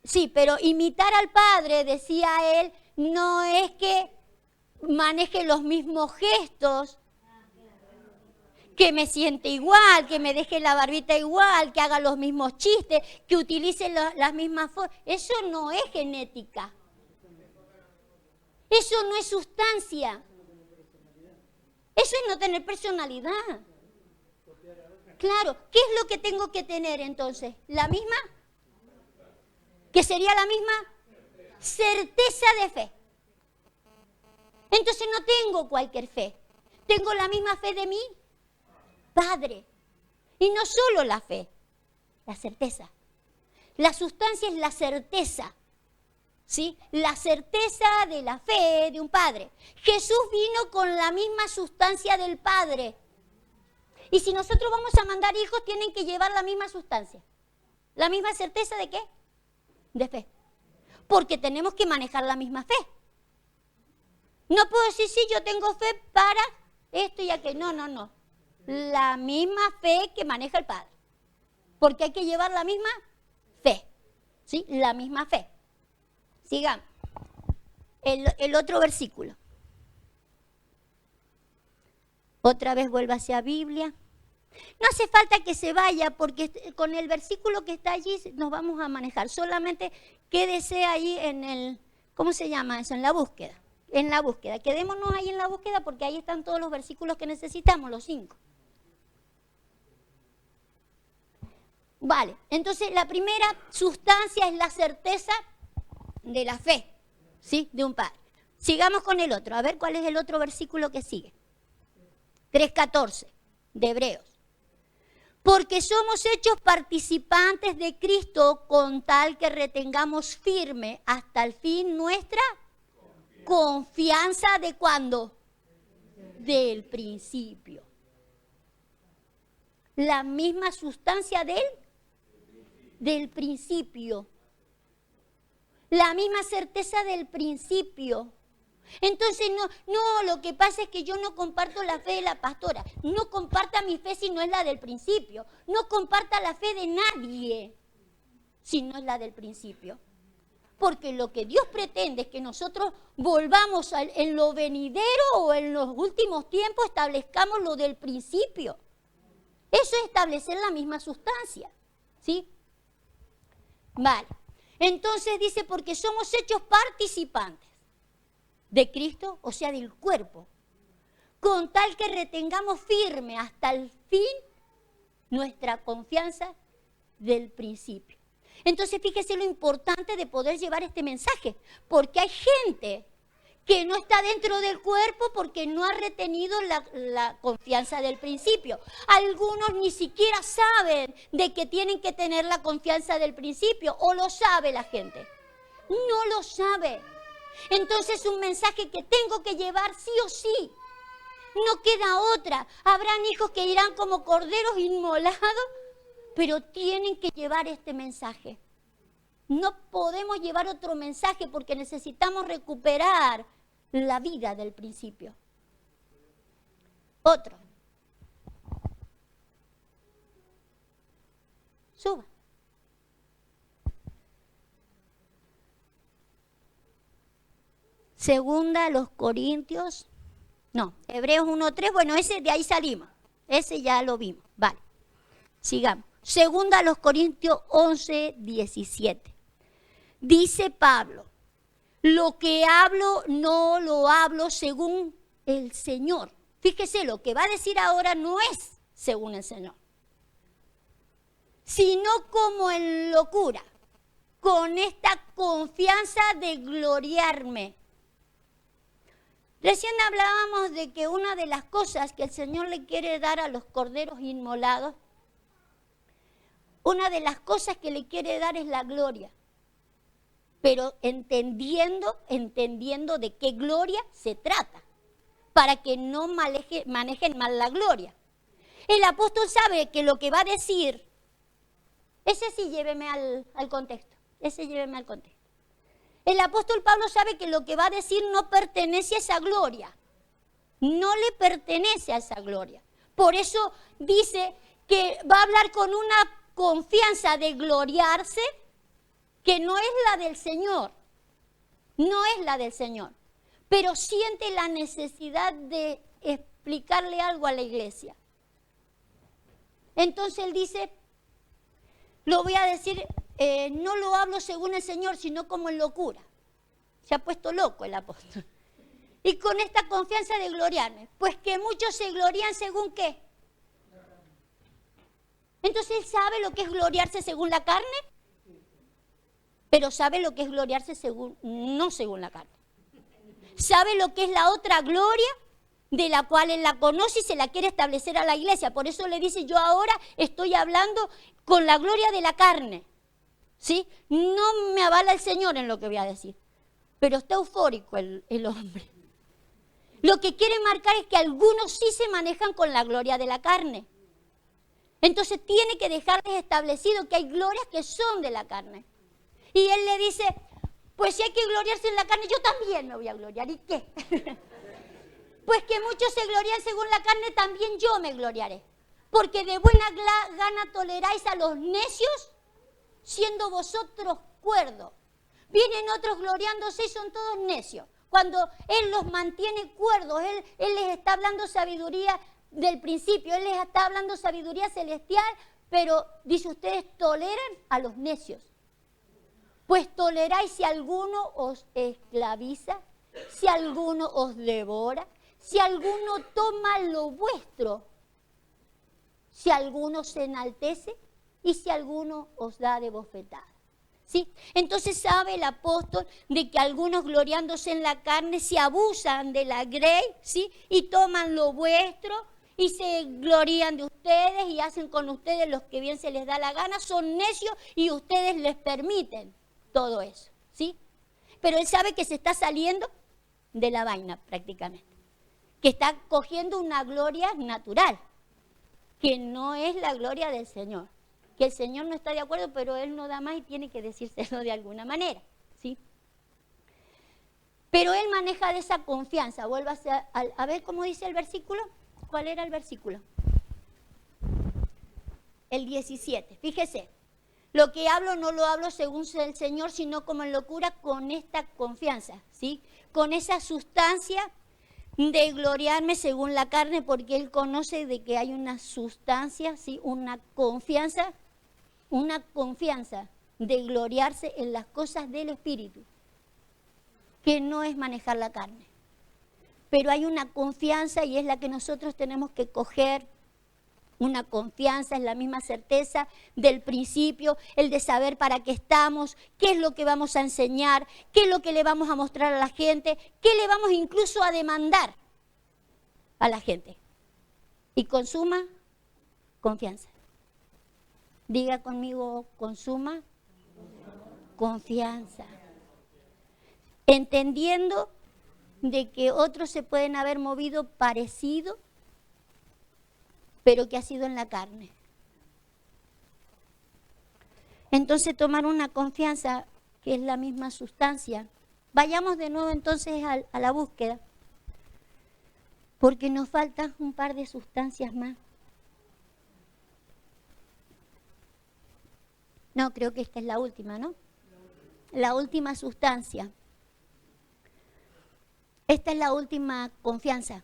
Sí, pero imitar al Padre, decía él, no es que maneje los mismos gestos, que me siente igual, que me deje la barbita igual, que haga los mismos chistes, que utilice las mismas formas. Eso no es genética. Eso no es sustancia. Eso es no tener personalidad. Claro, ¿qué es lo que tengo que tener entonces? ¿La misma? ¿Qué sería la misma? Certeza de fe. Entonces no tengo cualquier fe. Tengo la misma fe de mi Padre. Y no solo la fe, la certeza. La sustancia es la certeza. ¿Sí? La certeza de la fe de un Padre. Jesús vino con la misma sustancia del Padre. Y si nosotros vamos a mandar hijos, tienen que llevar la misma sustancia. ¿La misma certeza de qué? De fe. porque tenemos que manejar la misma fe. No puedo decir, sí, yo tengo fe para esto y aquello. No. La misma fe que maneja el Padre. Porque hay que llevar la misma fe. ¿Sí? La misma fe. Sigamos. El otro versículo. Otra vez vuelva hacia Biblia. No hace falta que se vaya porque con el versículo que está allí nos vamos a manejar. Solamente quédese ahí en el, ¿cómo se llama eso? En la búsqueda. En la búsqueda. Quedémonos ahí en la búsqueda porque ahí están todos los versículos que necesitamos, los 5. Vale, entonces la primera sustancia es la certeza de la fe, ¿sí? De un padre. Sigamos con el otro. A ver cuál es el otro versículo que sigue. 3:14 de Hebreos. Porque somos hechos participantes de Cristo con tal que retengamos firme hasta el fin nuestra confianza de ¿cuándo? Del principio. La misma sustancia del principio. La misma certeza del principio. Entonces, no, lo que pasa es que yo no comparto la fe de la pastora. No comparta mi fe si no es la del principio. No comparta la fe de nadie si no es la del principio. Porque lo que Dios pretende es que nosotros volvamos en lo venidero o en los últimos tiempos, establezcamos lo del principio. Eso es establecer la misma sustancia, ¿sí? Vale. Entonces dice, porque somos hechos participantes de Cristo, o sea, del cuerpo, con tal que retengamos firme hasta el fin nuestra confianza del principio. Entonces, fíjese lo importante de poder llevar este mensaje, porque hay gente que no está dentro del cuerpo porque no ha retenido la confianza del principio. Algunos ni siquiera saben de que tienen que tener la confianza del principio, o lo sabe la gente. No lo sabe. Entonces, un mensaje que tengo que llevar sí o sí. No queda otra. Habrán hijos que irán como corderos inmolados, pero tienen que llevar este mensaje. No podemos llevar otro mensaje porque necesitamos recuperar la vida del principio. Otro. Suba. Segunda a los Corintios. No, Hebreos 1:3. Bueno, ese de ahí salimos. Ese ya lo vimos. Vale. Sigamos. Segunda a los Corintios 11:17. Dice Pablo, lo que hablo no lo hablo según el Señor. Fíjese, lo que va a decir ahora no es según el Señor, sino como en locura, con esta confianza de gloriarme. Recién hablábamos de que una de las cosas que el Señor le quiere dar a los corderos inmolados, una de las cosas que le quiere dar es la gloria. Pero entendiendo de qué gloria se trata, para que no manejen mal la gloria. El apóstol sabe que lo que va a decir, ese sí lléveme al contexto, El apóstol Pablo sabe que lo que va a decir no pertenece a esa gloria, no le pertenece a esa gloria. Por eso dice que va a hablar con una confianza de gloriarse, que no es la del Señor, pero siente la necesidad de explicarle algo a la iglesia. Entonces él dice, lo voy a decir, no lo hablo según el Señor, sino como en locura. Se ha puesto loco el apóstol. Y con esta confianza de gloriarme, pues que muchos se glorían según ¿qué? Entonces él sabe lo que es gloriarse según la carne, pero sabe lo que es gloriarse no según la carne. Sabe lo que es la otra gloria de la cual él la conoce y se la quiere establecer a la iglesia. Por eso le dice, yo ahora estoy hablando con la gloria de la carne. ¿Sí? No me avala el Señor en lo que voy a decir, pero está eufórico el hombre. Lo que quiere marcar es que algunos sí se manejan con la gloria de la carne. Entonces tiene que dejarles establecido que hay glorias que son de la carne. Y él le dice, Pues si hay que gloriarse en la carne, yo también me voy a gloriar. ¿Y qué? Pues que muchos se glorían según la carne, también yo me gloriaré. Porque de buena gana toleráis a los necios, siendo vosotros cuerdos. Vienen otros gloriándose y son todos necios. Cuando Él los mantiene cuerdos, Él les está hablando sabiduría del principio, Él les está hablando sabiduría celestial, pero dice, ustedes toleran a los necios. Pues toleráis si alguno os esclaviza, si alguno os devora, si alguno toma lo vuestro, si alguno se enaltece y si alguno os da de bofetada. ¿Sí? Entonces sabe el apóstol de que algunos gloriándose en la carne se abusan de la grey, ¿sí? Y toman lo vuestro y se glorían de ustedes y hacen con ustedes lo que bien se les da la gana, son necios y ustedes les permiten todo eso, ¿sí? Pero él sabe que se está saliendo de la vaina prácticamente, que está cogiendo una gloria natural, que no es la gloria del Señor. Que el Señor no está de acuerdo, pero Él no da más y tiene que decírselo de alguna manera, ¿sí? Pero Él maneja de esa confianza. Vuélvase a ver cómo dice el versículo. ¿Cuál era el versículo? El 17. Fíjese, lo que hablo no lo hablo según el Señor, sino como en locura, con esta confianza, ¿sí? Con esa sustancia de gloriarme según la carne, porque Él conoce de que hay una sustancia, ¿sí? Una confianza de gloriarse en las cosas del Espíritu, que no es manejar la carne. Pero hay una confianza y es la que nosotros tenemos que coger. Una confianza es la misma certeza del principio, el de saber para qué estamos, qué es lo que vamos a enseñar, qué es lo que le vamos a mostrar a la gente, qué le vamos incluso a demandar a la gente. Y consuma confianza. Diga conmigo, consuma confianza. Entendiendo de que otros se pueden haber movido parecido, pero que ha sido en la carne. Entonces tomar una confianza que es la misma sustancia. Vayamos de nuevo entonces a la búsqueda, porque nos faltan un par de sustancias más. No, creo que esta es la última, ¿no? La última sustancia. Esta es la última confianza.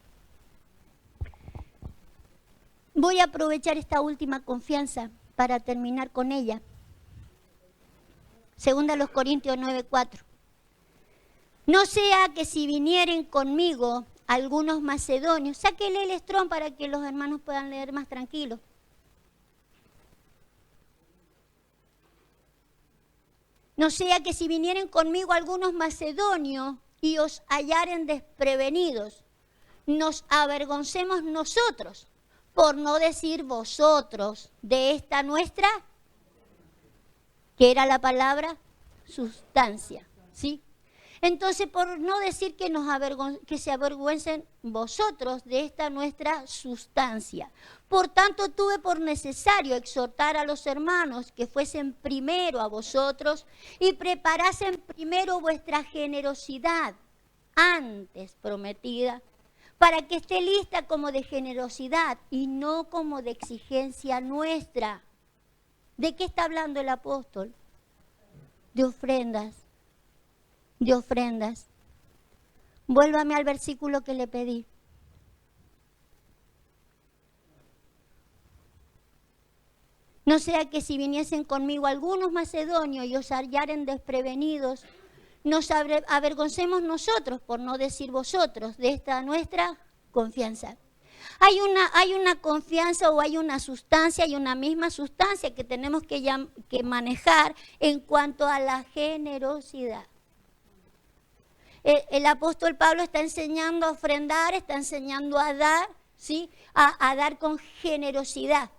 Voy a aprovechar esta última confianza para terminar con ella. Segunda los Corintios 9:4. No sea que si vinieren conmigo algunos macedonios, sáquele el Strong para que los hermanos puedan leer más tranquilos. No sea que si vinieren conmigo algunos macedonios y os hallaren desprevenidos, nos avergoncemos nosotros, por no decir vosotros, de esta nuestra, que era la palabra, sustancia, ¿sí? Entonces, por no decir que se avergüencen vosotros de esta nuestra sustancia. Por tanto, tuve por necesario exhortar a los hermanos que fuesen primero a vosotros y preparasen primero vuestra generosidad, antes prometida, para que esté lista como de generosidad y no como de exigencia nuestra. ¿De qué está hablando el apóstol? De ofrendas. De ofrendas. Vuélvame al versículo que le pedí. No sea que si viniesen conmigo algunos macedonios y os hallaren desprevenidos, nos avergoncemos nosotros, por no decir vosotros, de esta nuestra confianza. Hay una confianza o hay una sustancia, hay una misma sustancia que tenemos que manejar en cuanto a la generosidad. El apóstol Pablo está enseñando a ofrendar, está enseñando a dar, ¿sí? A dar con generosidad.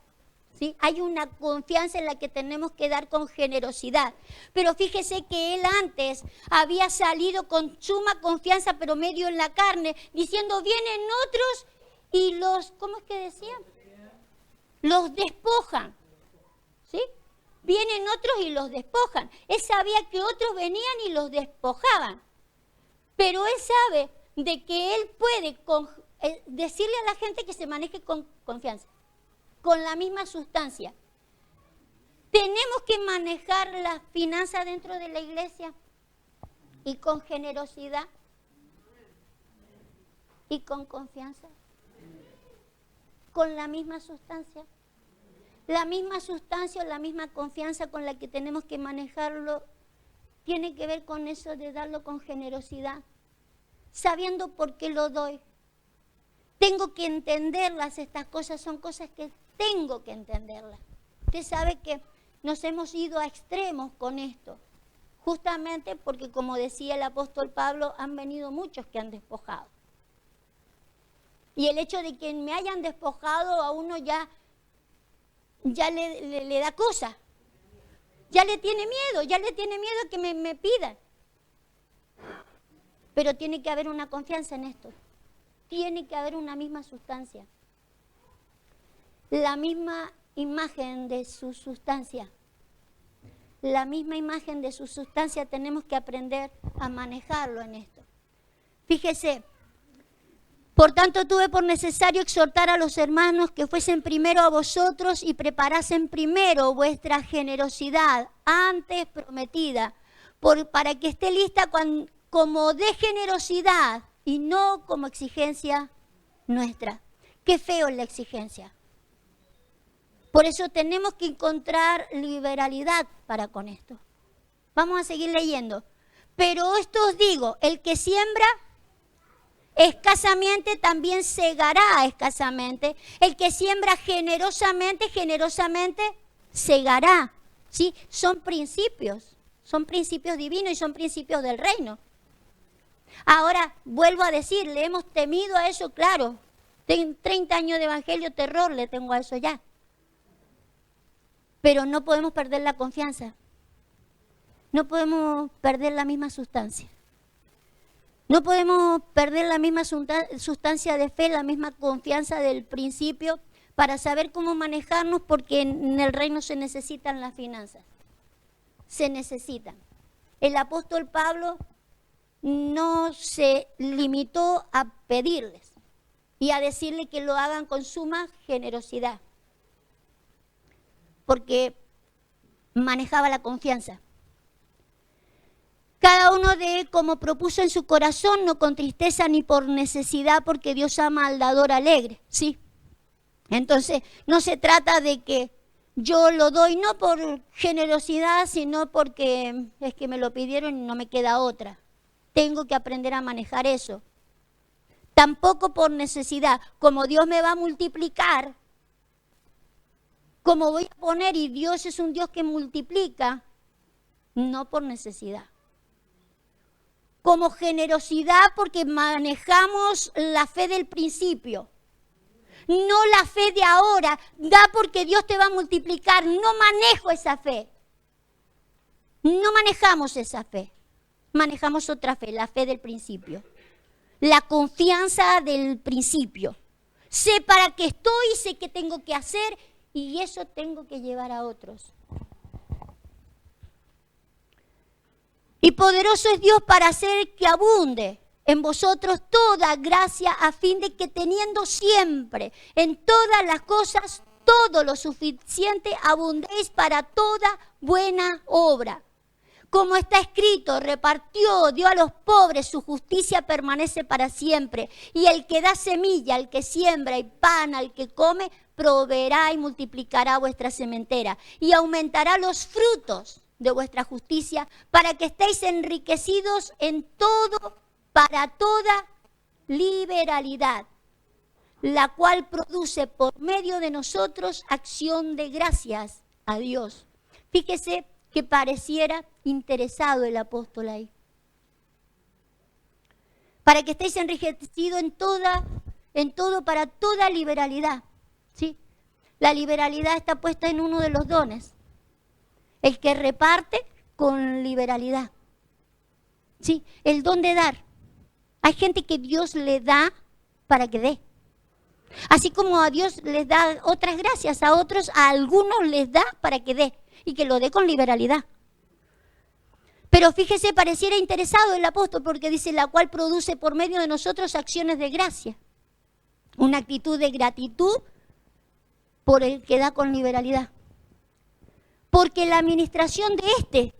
¿Sí? Hay una confianza en la que tenemos que dar con generosidad. Pero fíjese que él antes había salido con suma confianza, pero medio en la carne, diciendo, vienen otros y los, ¿cómo es que decían? Los despojan. ¿Sí? vienen otros y los despojan. Él sabía que otros venían y los despojaban. Pero él sabe de que él puede decirle a la gente que se maneje con confianza, con la misma sustancia. Tenemos que manejar las finanzas dentro de la iglesia y con generosidad y con confianza, con la misma sustancia. La misma sustancia o la misma confianza con la que tenemos que manejarlo tiene que ver con eso de darlo con generosidad, sabiendo por qué lo doy. Tengo que entenderlas, estas cosas son cosas que tengo que entenderlas. Usted sabe que nos hemos ido a extremos con esto, justamente porque, como decía el apóstol Pablo, han venido muchos que han despojado. Y el hecho de que me hayan despojado a uno ya le da cosa. Ya le tiene miedo a que me pidan. Pero tiene que haber una confianza en esto. Tiene que haber una misma sustancia. La misma imagen de su sustancia. La misma imagen de su sustancia tenemos que aprender a manejarlo en esto. Fíjese, por tanto tuve por necesario exhortar a los hermanos que fuesen primero a vosotros y preparasen primero vuestra generosidad antes prometida, para que esté lista como de generosidad y no como exigencia nuestra. Qué feo es la exigencia. Por eso tenemos que encontrar liberalidad para con esto. Vamos a seguir leyendo. Pero esto os digo, el que siembra escasamente también segará escasamente. El que siembra generosamente, generosamente segará. ¿Sí? Son principios divinos y son principios del reino. Ahora, vuelvo a decir, le hemos temido a eso, claro. Tengo 30 años de evangelio, terror le tengo a eso ya. Pero no podemos perder la confianza. No podemos perder la misma sustancia. No podemos perder la misma sustancia de fe, la misma confianza del principio para saber cómo manejarnos, porque en el reino se necesitan las finanzas. Se necesitan. El apóstol Pablo no se limitó a pedirles y a decirle que lo hagan con suma generosidad, porque manejaba la confianza. Cada uno dé como propuso en su corazón, no con tristeza ni por necesidad, porque Dios ama al dador alegre, ¿sí? Entonces, no se trata de que yo lo doy no por generosidad, sino porque es que me lo pidieron y no me queda otra. Tengo que aprender a manejar eso. Tampoco por necesidad. Como Dios me va a multiplicar, como voy a poner, y Dios es un Dios que multiplica, no por necesidad. Como generosidad, porque manejamos la fe del principio. No la fe de ahora, da porque Dios te va a multiplicar. No manejo esa fe. No manejamos esa fe. Manejamos otra fe, la fe del principio. La confianza del principio. Sé para qué estoy, sé qué tengo que hacer y eso tengo que llevar a otros. Y poderoso es Dios para hacer que abunde en vosotros toda gracia, a fin de que teniendo siempre en todas las cosas todo lo suficiente, abundéis para toda buena obra. Como está escrito, repartió, dio a los pobres, su justicia permanece para siempre. Y el que da semilla, al que siembra, y pan al que come, proveerá y multiplicará vuestra sementera. Y aumentará los frutos de vuestra justicia, para que estéis enriquecidos en todo, para toda liberalidad, la cual produce por medio de nosotros acción de gracias a Dios. Fíjese que pareciera interesado el apóstol ahí. Para que estéis enriquecidos en todo, para toda liberalidad. ¿Sí? La liberalidad está puesta en uno de los dones. El que reparte con liberalidad. ¿Sí? El don de dar. Hay gente que Dios le da para que dé. Así como a Dios les da otras gracias, a otros, a algunos les da para que dé. y que lo dé con liberalidad. Pero fíjese, pareciera interesado el apóstol porque dice, la cual produce por medio de nosotros acciones de gracia. Una actitud de gratitud por el que da con liberalidad. Porque la administración de este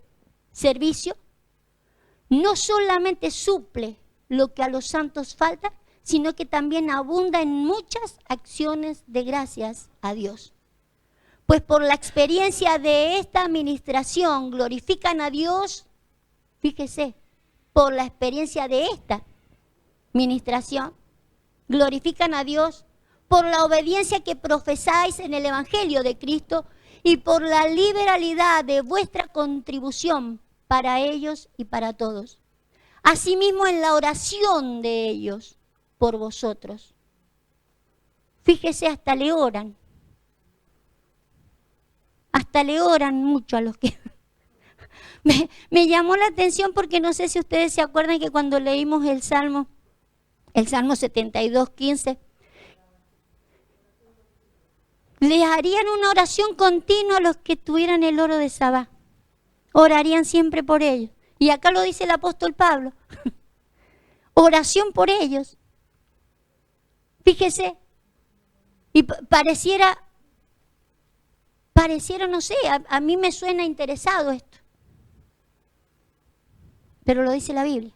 servicio no solamente suple lo que a los santos falta, sino que también abunda en muchas acciones de gracias a Dios. Pues por la experiencia de esta administración glorifican a Dios. Fíjese, por la experiencia de esta ministración, glorifican a Dios por la obediencia que profesáis en el Evangelio de Cristo y por la liberalidad de vuestra contribución para ellos y para todos. Asimismo en la oración de ellos por vosotros. Fíjese, hasta le oran. Hasta le oran mucho a los que... Me llamó la atención porque no sé si ustedes se acuerdan que cuando leímos el Salmo 72:15, les harían una oración continua a los que tuvieran el oro de Sabá. Orarían siempre por ellos. Y acá lo dice el apóstol Pablo. Oración por ellos. Fíjese. Y pareciera, no sé, a mí me suena interesado esto. Pero lo dice la Biblia.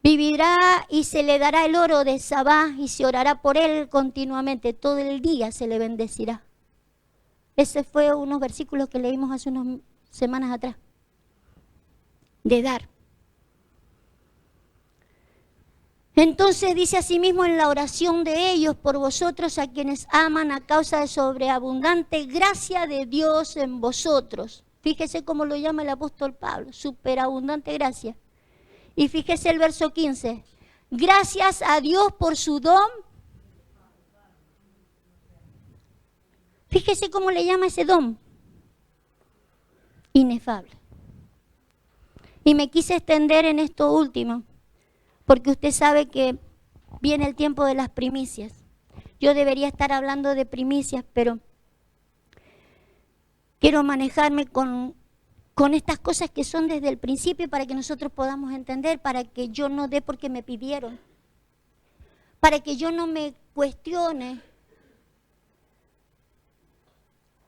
Vivirá y se le dará el oro de Sabá y se orará por él continuamente. Todo el día se le bendecirá. Ese fue unos versículos que leímos hace unas semanas atrás. De dar. Entonces dice asimismo en la oración de ellos por vosotros a quienes aman a causa de sobreabundante gracia de Dios en vosotros. Fíjese cómo lo llama el apóstol Pablo, superabundante gracia. Y fíjese el verso 15. Gracias a Dios por su don. Fíjese cómo le llama ese don. Inefable. Y me quise extender en esto último, porque usted sabe que viene el tiempo de las primicias. Yo debería estar hablando de primicias, pero quiero manejarme con estas cosas que son desde el principio para que nosotros podamos entender, para que yo no dé porque me pidieron, para que yo no me cuestione,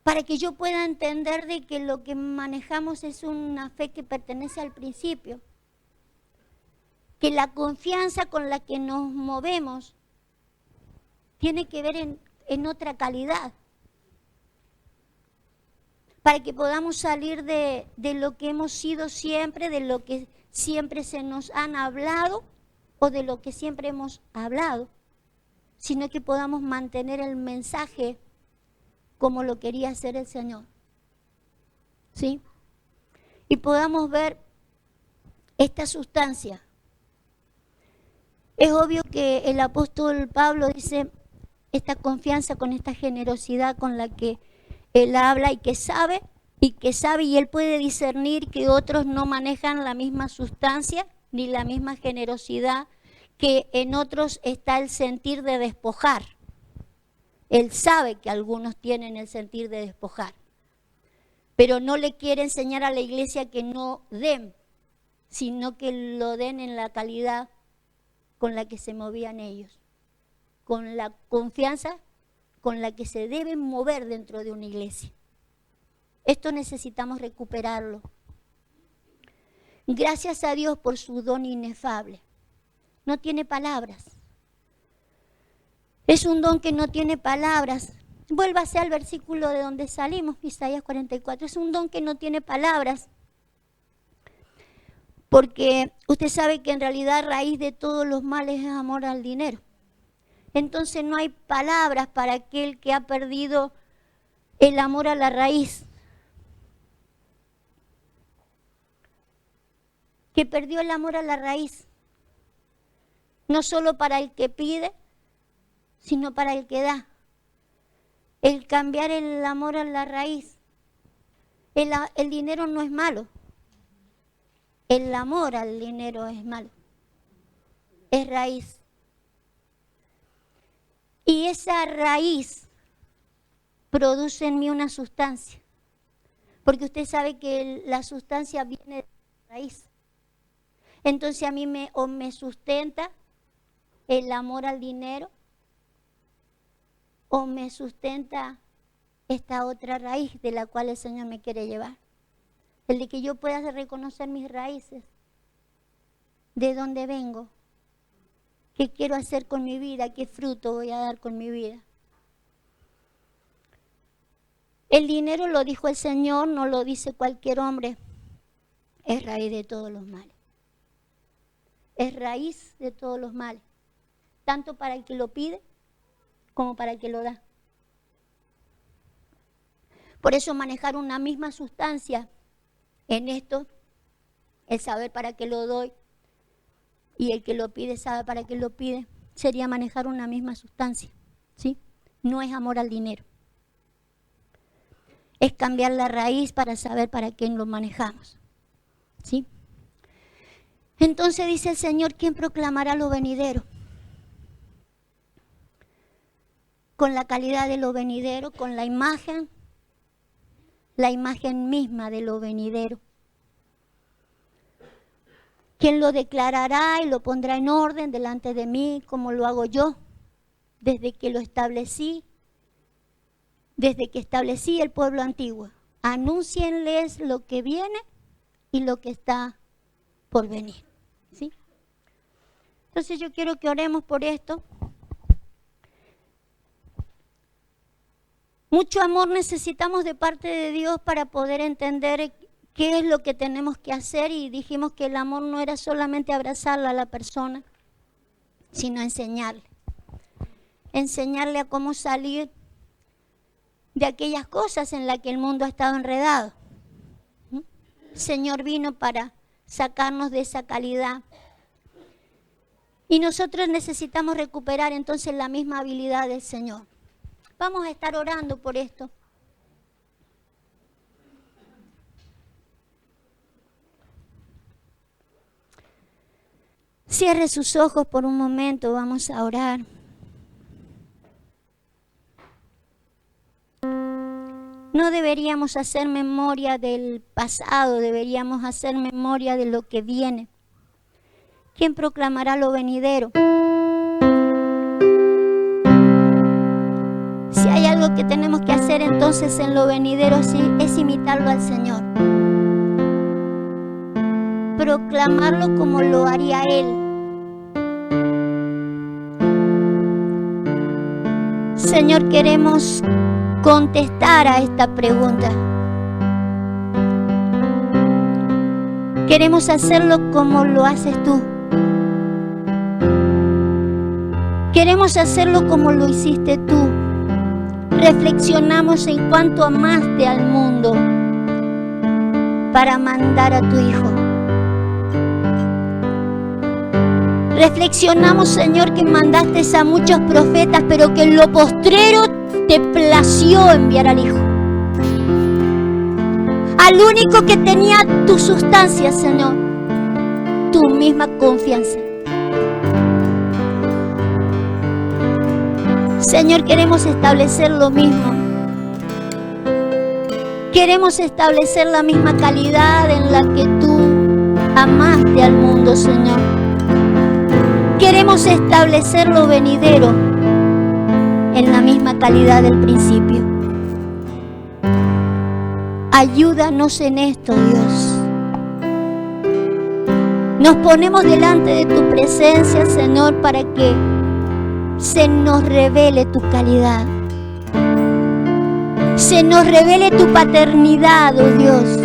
para que yo pueda entender de que lo que manejamos es una fe que pertenece al principio, que la confianza con la que nos movemos tiene que ver en otra calidad, para que podamos salir de lo que hemos sido siempre, de lo que siempre se nos han hablado o de lo que siempre hemos hablado, sino que podamos mantener el mensaje como lo quería hacer el Señor. ¿Sí? Y podamos ver esta sustancia. Es obvio que el apóstol Pablo dice esta confianza con esta generosidad con la que él habla y que sabe y él puede discernir que otros no manejan la misma sustancia ni la misma generosidad, que en otros está el sentir de despojar. Él sabe que algunos tienen el sentir de despojar, pero no le quiere enseñar a la iglesia que no den, sino que lo den en la calidad con la que se movían ellos, con la confianza con la que se deben mover dentro de una iglesia. Esto necesitamos recuperarlo. Gracias a Dios por su don inefable. No tiene palabras. Es un don que no tiene palabras. Vuélvase al versículo de donde salimos, Isaías 44. Es un don que no tiene palabras. Porque usted sabe que en realidad raíz de todos los males es amor al dinero. Entonces no hay palabras para aquel que ha perdido el amor a la raíz. Que perdió el amor a la raíz. No solo para el que pide, sino para el que da. El cambiar el amor a la raíz. El dinero no es malo. El amor al dinero es malo. Es raíz. Y esa raíz produce en mí una sustancia. Porque usted sabe que la sustancia viene de la raíz. Entonces a mí me sustenta el amor al dinero o me sustenta esta otra raíz de la cual el Señor me quiere llevar. El de que yo pueda reconocer mis raíces, de dónde vengo, qué quiero hacer con mi vida, qué fruto voy a dar con mi vida. El dinero, lo dijo el Señor, no lo dice cualquier hombre, es raíz de todos los males. Es raíz de todos los males, tanto para el que lo pide como para el que lo da. Por eso manejar una misma sustancia en esto, el saber para qué lo doy y el que lo pide sabe para qué lo pide, sería manejar una misma sustancia, ¿sí? No es amor al dinero. Es cambiar la raíz para saber para quién lo manejamos, ¿sí? Entonces dice el Señor, ¿quién proclamará lo venidero? Con la calidad de lo venidero, con la imagen misma de lo venidero. ¿Quién lo declarará y lo pondrá en orden delante de mí, como lo hago yo, desde que lo establecí, desde que establecí el pueblo antiguo? Anúncienles lo que viene y lo que está por venir, ¿sí? Entonces yo quiero que oremos por esto. Mucho amor necesitamos de parte de Dios para poder entender qué es lo que tenemos que hacer, y dijimos que el amor no era solamente abrazarla a la persona, sino enseñarle a cómo salir de aquellas cosas en las que el mundo ha estado enredado. El Señor vino para sacarnos de esa calidad. Y nosotros necesitamos recuperar entonces la misma habilidad del Señor. Vamos a estar orando por esto. Cierre sus ojos por un momento, vamos a orar. No deberíamos hacer memoria del pasado, deberíamos hacer memoria de lo que viene. ¿Quién proclamará lo venidero? Si hay algo que tenemos que hacer entonces en lo venidero, es imitarlo al Señor. Proclamarlo como lo haría Él. Señor, queremos contestar a esta pregunta. Queremos hacerlo como lo haces tú. Queremos hacerlo como lo hiciste tú. Reflexionamos en cuánto amaste al mundo para mandar a tu Hijo. Reflexionamos, Señor, que mandaste a muchos profetas, pero que en lo postrero te plació enviar al Hijo. Al único que tenía tu sustancia, Señor, tu misma confianza. Señor, queremos establecer lo mismo. Queremos establecer la misma calidad en la que tú amaste al mundo, Señor. Queremos establecer lo venidero en la misma calidad del principio. Ayúdanos en esto, Dios. Nos ponemos delante de tu presencia, Señor, para que se nos revele tu calidad. Se nos revele tu paternidad, oh Dios.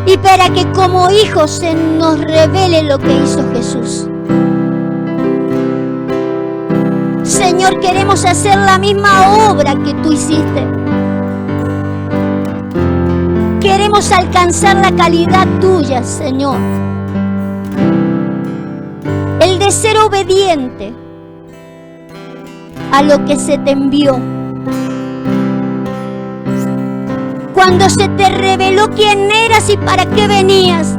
Y para que como hijos se nos revele lo que hizo Jesús. Señor, queremos hacer la misma obra que tú hiciste. Queremos alcanzar la calidad tuya, Señor. El de ser obediente a lo que se te envió. Cuando se te reveló quién eras y para qué venías,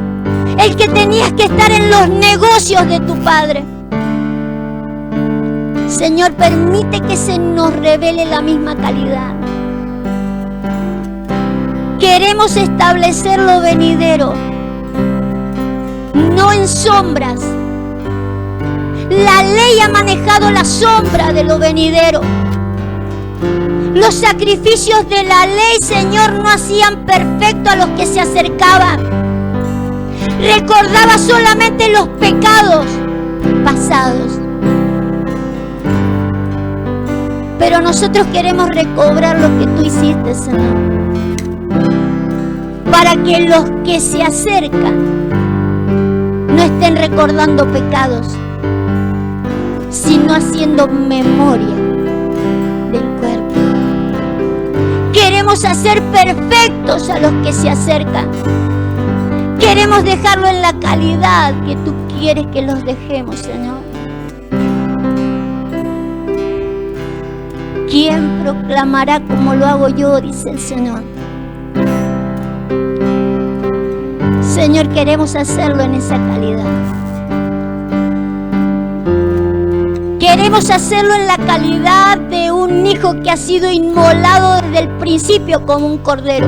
el que tenías que estar en los negocios de tu Padre. Señor, permite que se nos revele la misma calidad. Queremos establecer lo venidero, no en sombras. La ley ha manejado la sombra de lo venidero. Los sacrificios de la ley, Señor, no hacían perfecto a los que se acercaban. Recordaba solamente los pecados pasados. Pero nosotros queremos recobrar lo que tú hiciste, Señor, para que los que se acercan no estén recordando pecados, sino haciendo memoria del cuerpo. Queremos hacer perfectos a los que se acercan. Queremos dejarlo en la calidad que tú quieres que los dejemos, Señor. ¿Quién proclamará como lo hago yo?, dice el Señor. Señor, queremos hacerlo en esa calidad. Queremos hacerlo en la calidad de un hijo que ha sido inmolado desde el principio como un cordero,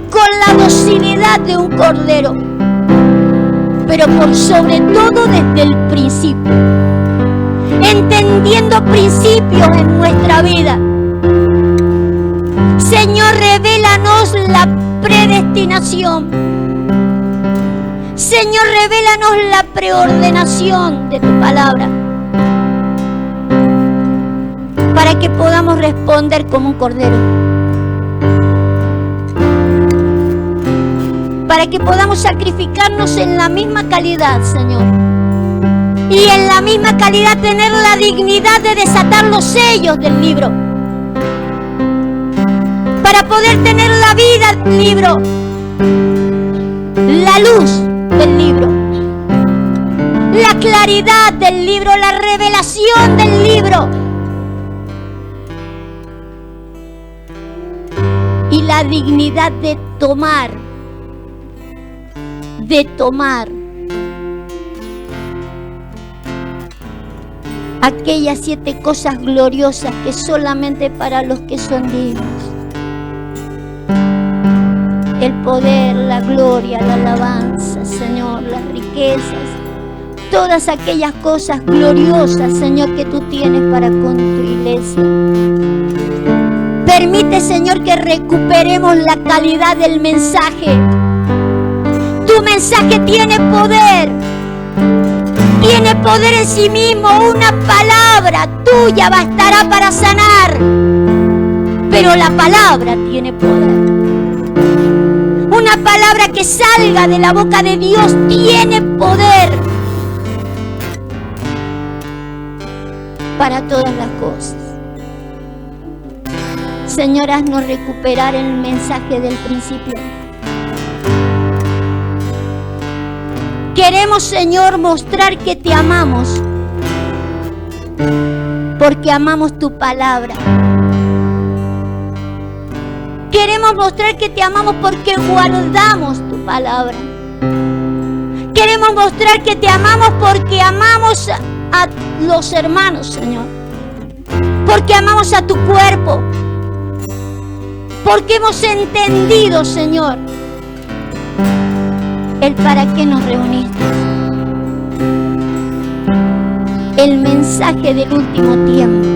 con la docilidad de un cordero, pero por sobre todo desde el principio, entendiendo principios en nuestra vida. Señor, revélanos la predestinación. Señor, revélanos la preordenación de tu palabra, para que podamos responder como un cordero, para que podamos sacrificarnos en la misma calidad, Señor, y en la misma calidad tener la dignidad de desatar los sellos del libro, para poder tener la vida del libro, la luz del libro, la claridad del libro, la revelación del libro y la dignidad de tomar aquellas 7 cosas gloriosas que solamente para los que son dignos. El poder, la gloria, la alabanza, Señor, las riquezas, todas aquellas cosas gloriosas, Señor, que tú tienes para con tu iglesia. Permite, Señor, que recuperemos la calidad del mensaje. Tu mensaje tiene poder en sí mismo. Una palabra tuya bastará para sanar, pero la palabra tiene poder. Una palabra que salga de la boca de Dios tiene poder para todas las cosas. Señor, haznos recuperar el mensaje del principio. Queremos, Señor, mostrar que te amamos, porque amamos tu palabra. Queremos mostrar que te amamos porque guardamos tu palabra. Queremos mostrar que te amamos porque amamos a los hermanos, Señor. Porque amamos a tu cuerpo. Porque hemos entendido, Señor, el para qué nos reuniste. El mensaje del último tiempo.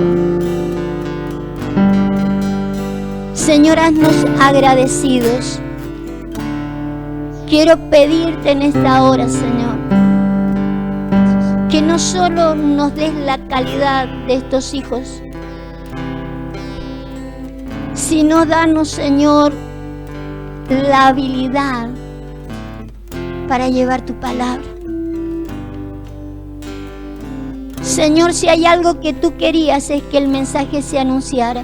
Señor, haznos agradecidos. Quiero pedirte en esta hora, Señor, que no solo nos des la calidad de estos hijos, sino danos, Señor, la habilidad para llevar tu palabra. Señor, si hay algo que tú querías es que el mensaje se anunciara.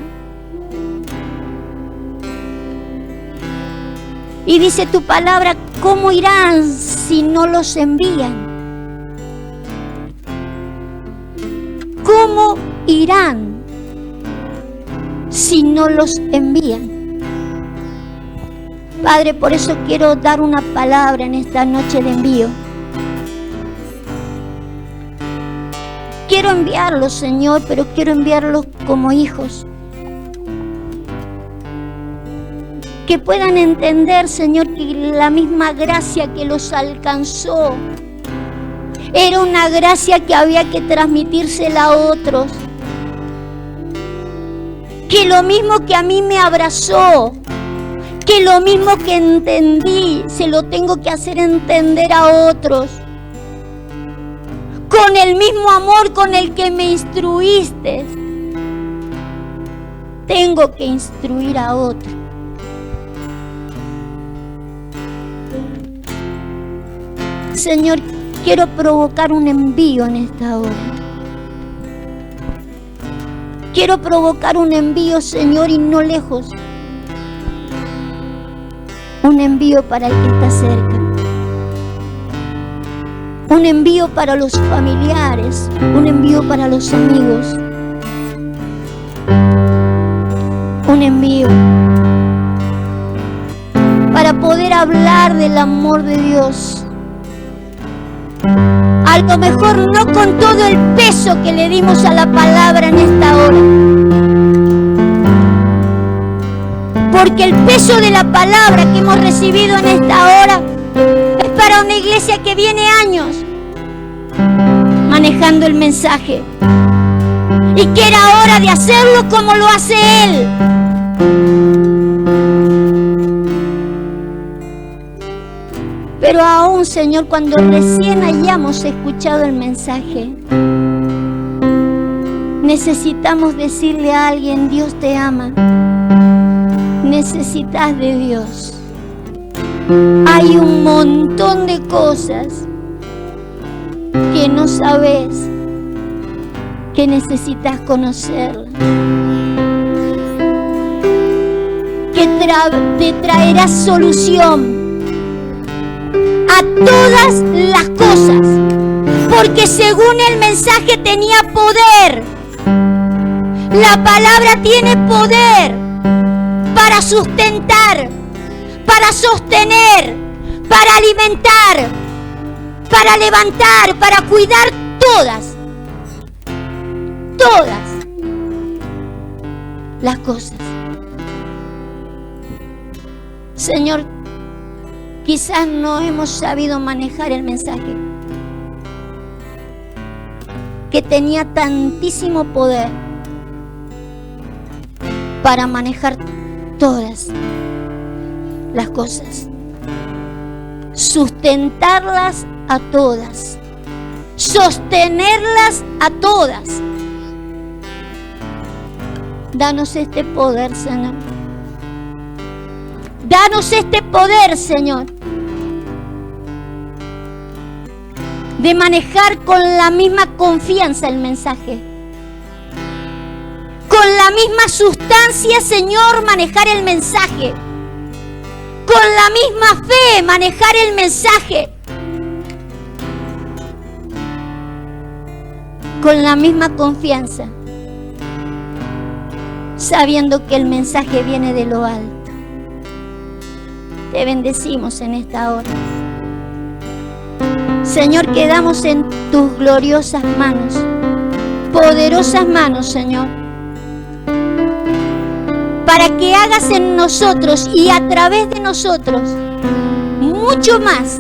Y dice tu palabra, ¿cómo irán si no los envían? ¿Cómo irán si no los envían? Padre, por eso quiero dar una palabra en esta noche de envío. quiero enviarlos, Señor, pero quiero enviarlos como hijos. Que puedan entender, Señor, que la misma gracia que los alcanzó era una gracia que había que transmitírsela a otros. Que lo mismo que a mí me abrazó, que lo mismo que entendí, se lo tengo que hacer entender a otros. Con el mismo amor con el que me instruiste, tengo que instruir a otros. Señor, quiero provocar un envío en esta hora. Quiero provocar un envío, Señor, y no lejos. Un envío para el que está cerca. Un envío para los familiares. Un envío para los amigos. Un envío para poder hablar del amor de Dios. A lo mejor no con todo el peso que le dimos a la palabra en esta hora. Porque el peso de la palabra que hemos recibido en esta hora es para una iglesia que viene años manejando el mensaje. Y que era hora de hacerlo como lo hace Él. Pero aún, Señor, cuando recién hayamos escuchado el mensaje, necesitamos decirle a alguien: Dios te ama. Necesitas de Dios. Hay un montón de cosas que no sabes, que necesitas conocerla. Que te traerá solución a todas las cosas, porque según el mensaje tenía poder. La palabra tiene poder para sustentar, para sostener, para alimentar, para levantar, para cuidar todas las cosas. Señor, quizás no hemos sabido manejar el mensaje, que tenía tantísimo poder para manejar todas las cosas, sustentarlas a todas, sostenerlas a todas. Danos este poder, Señor. Danos este poder, Señor, de manejar con la misma confianza el mensaje. Con la misma sustancia, Señor, manejar el mensaje. Con la misma fe, manejar el mensaje. Con la misma confianza, sabiendo que el mensaje viene de lo alto. Te bendecimos en esta hora. Señor, quedamos en tus gloriosas manos, poderosas manos, Señor, para que hagas en nosotros y a través de nosotros mucho más,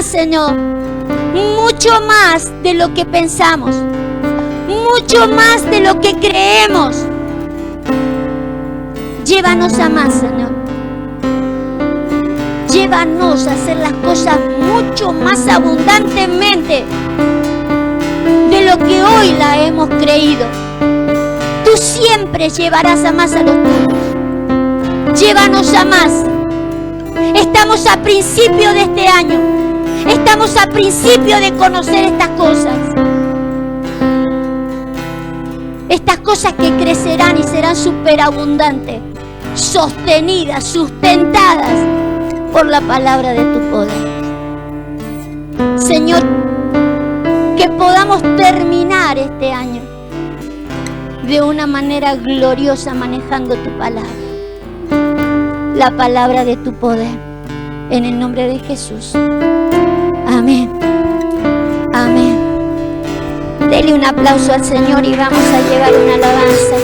Señor, mucho más de lo que pensamos, mucho más de lo que creemos. Llévanos a más, Señor. Llévanos a hacer las cosas mucho más abundantemente de lo que hoy la hemos creído. Tú siempre llevarás a más a los tuyos. Llévanos a más. Estamos a principio de este año. Estamos a principio de conocer estas cosas. Estas cosas que crecerán y serán superabundantes, sostenidas, sustentadas por la palabra de tu poder. Señor, que podamos terminar este año de una manera gloriosa manejando tu palabra, la palabra de tu poder, en el nombre de Jesús. Amén. Amén. Dele un aplauso al Señor y vamos a llevar una alabanza.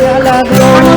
Sea la gloria.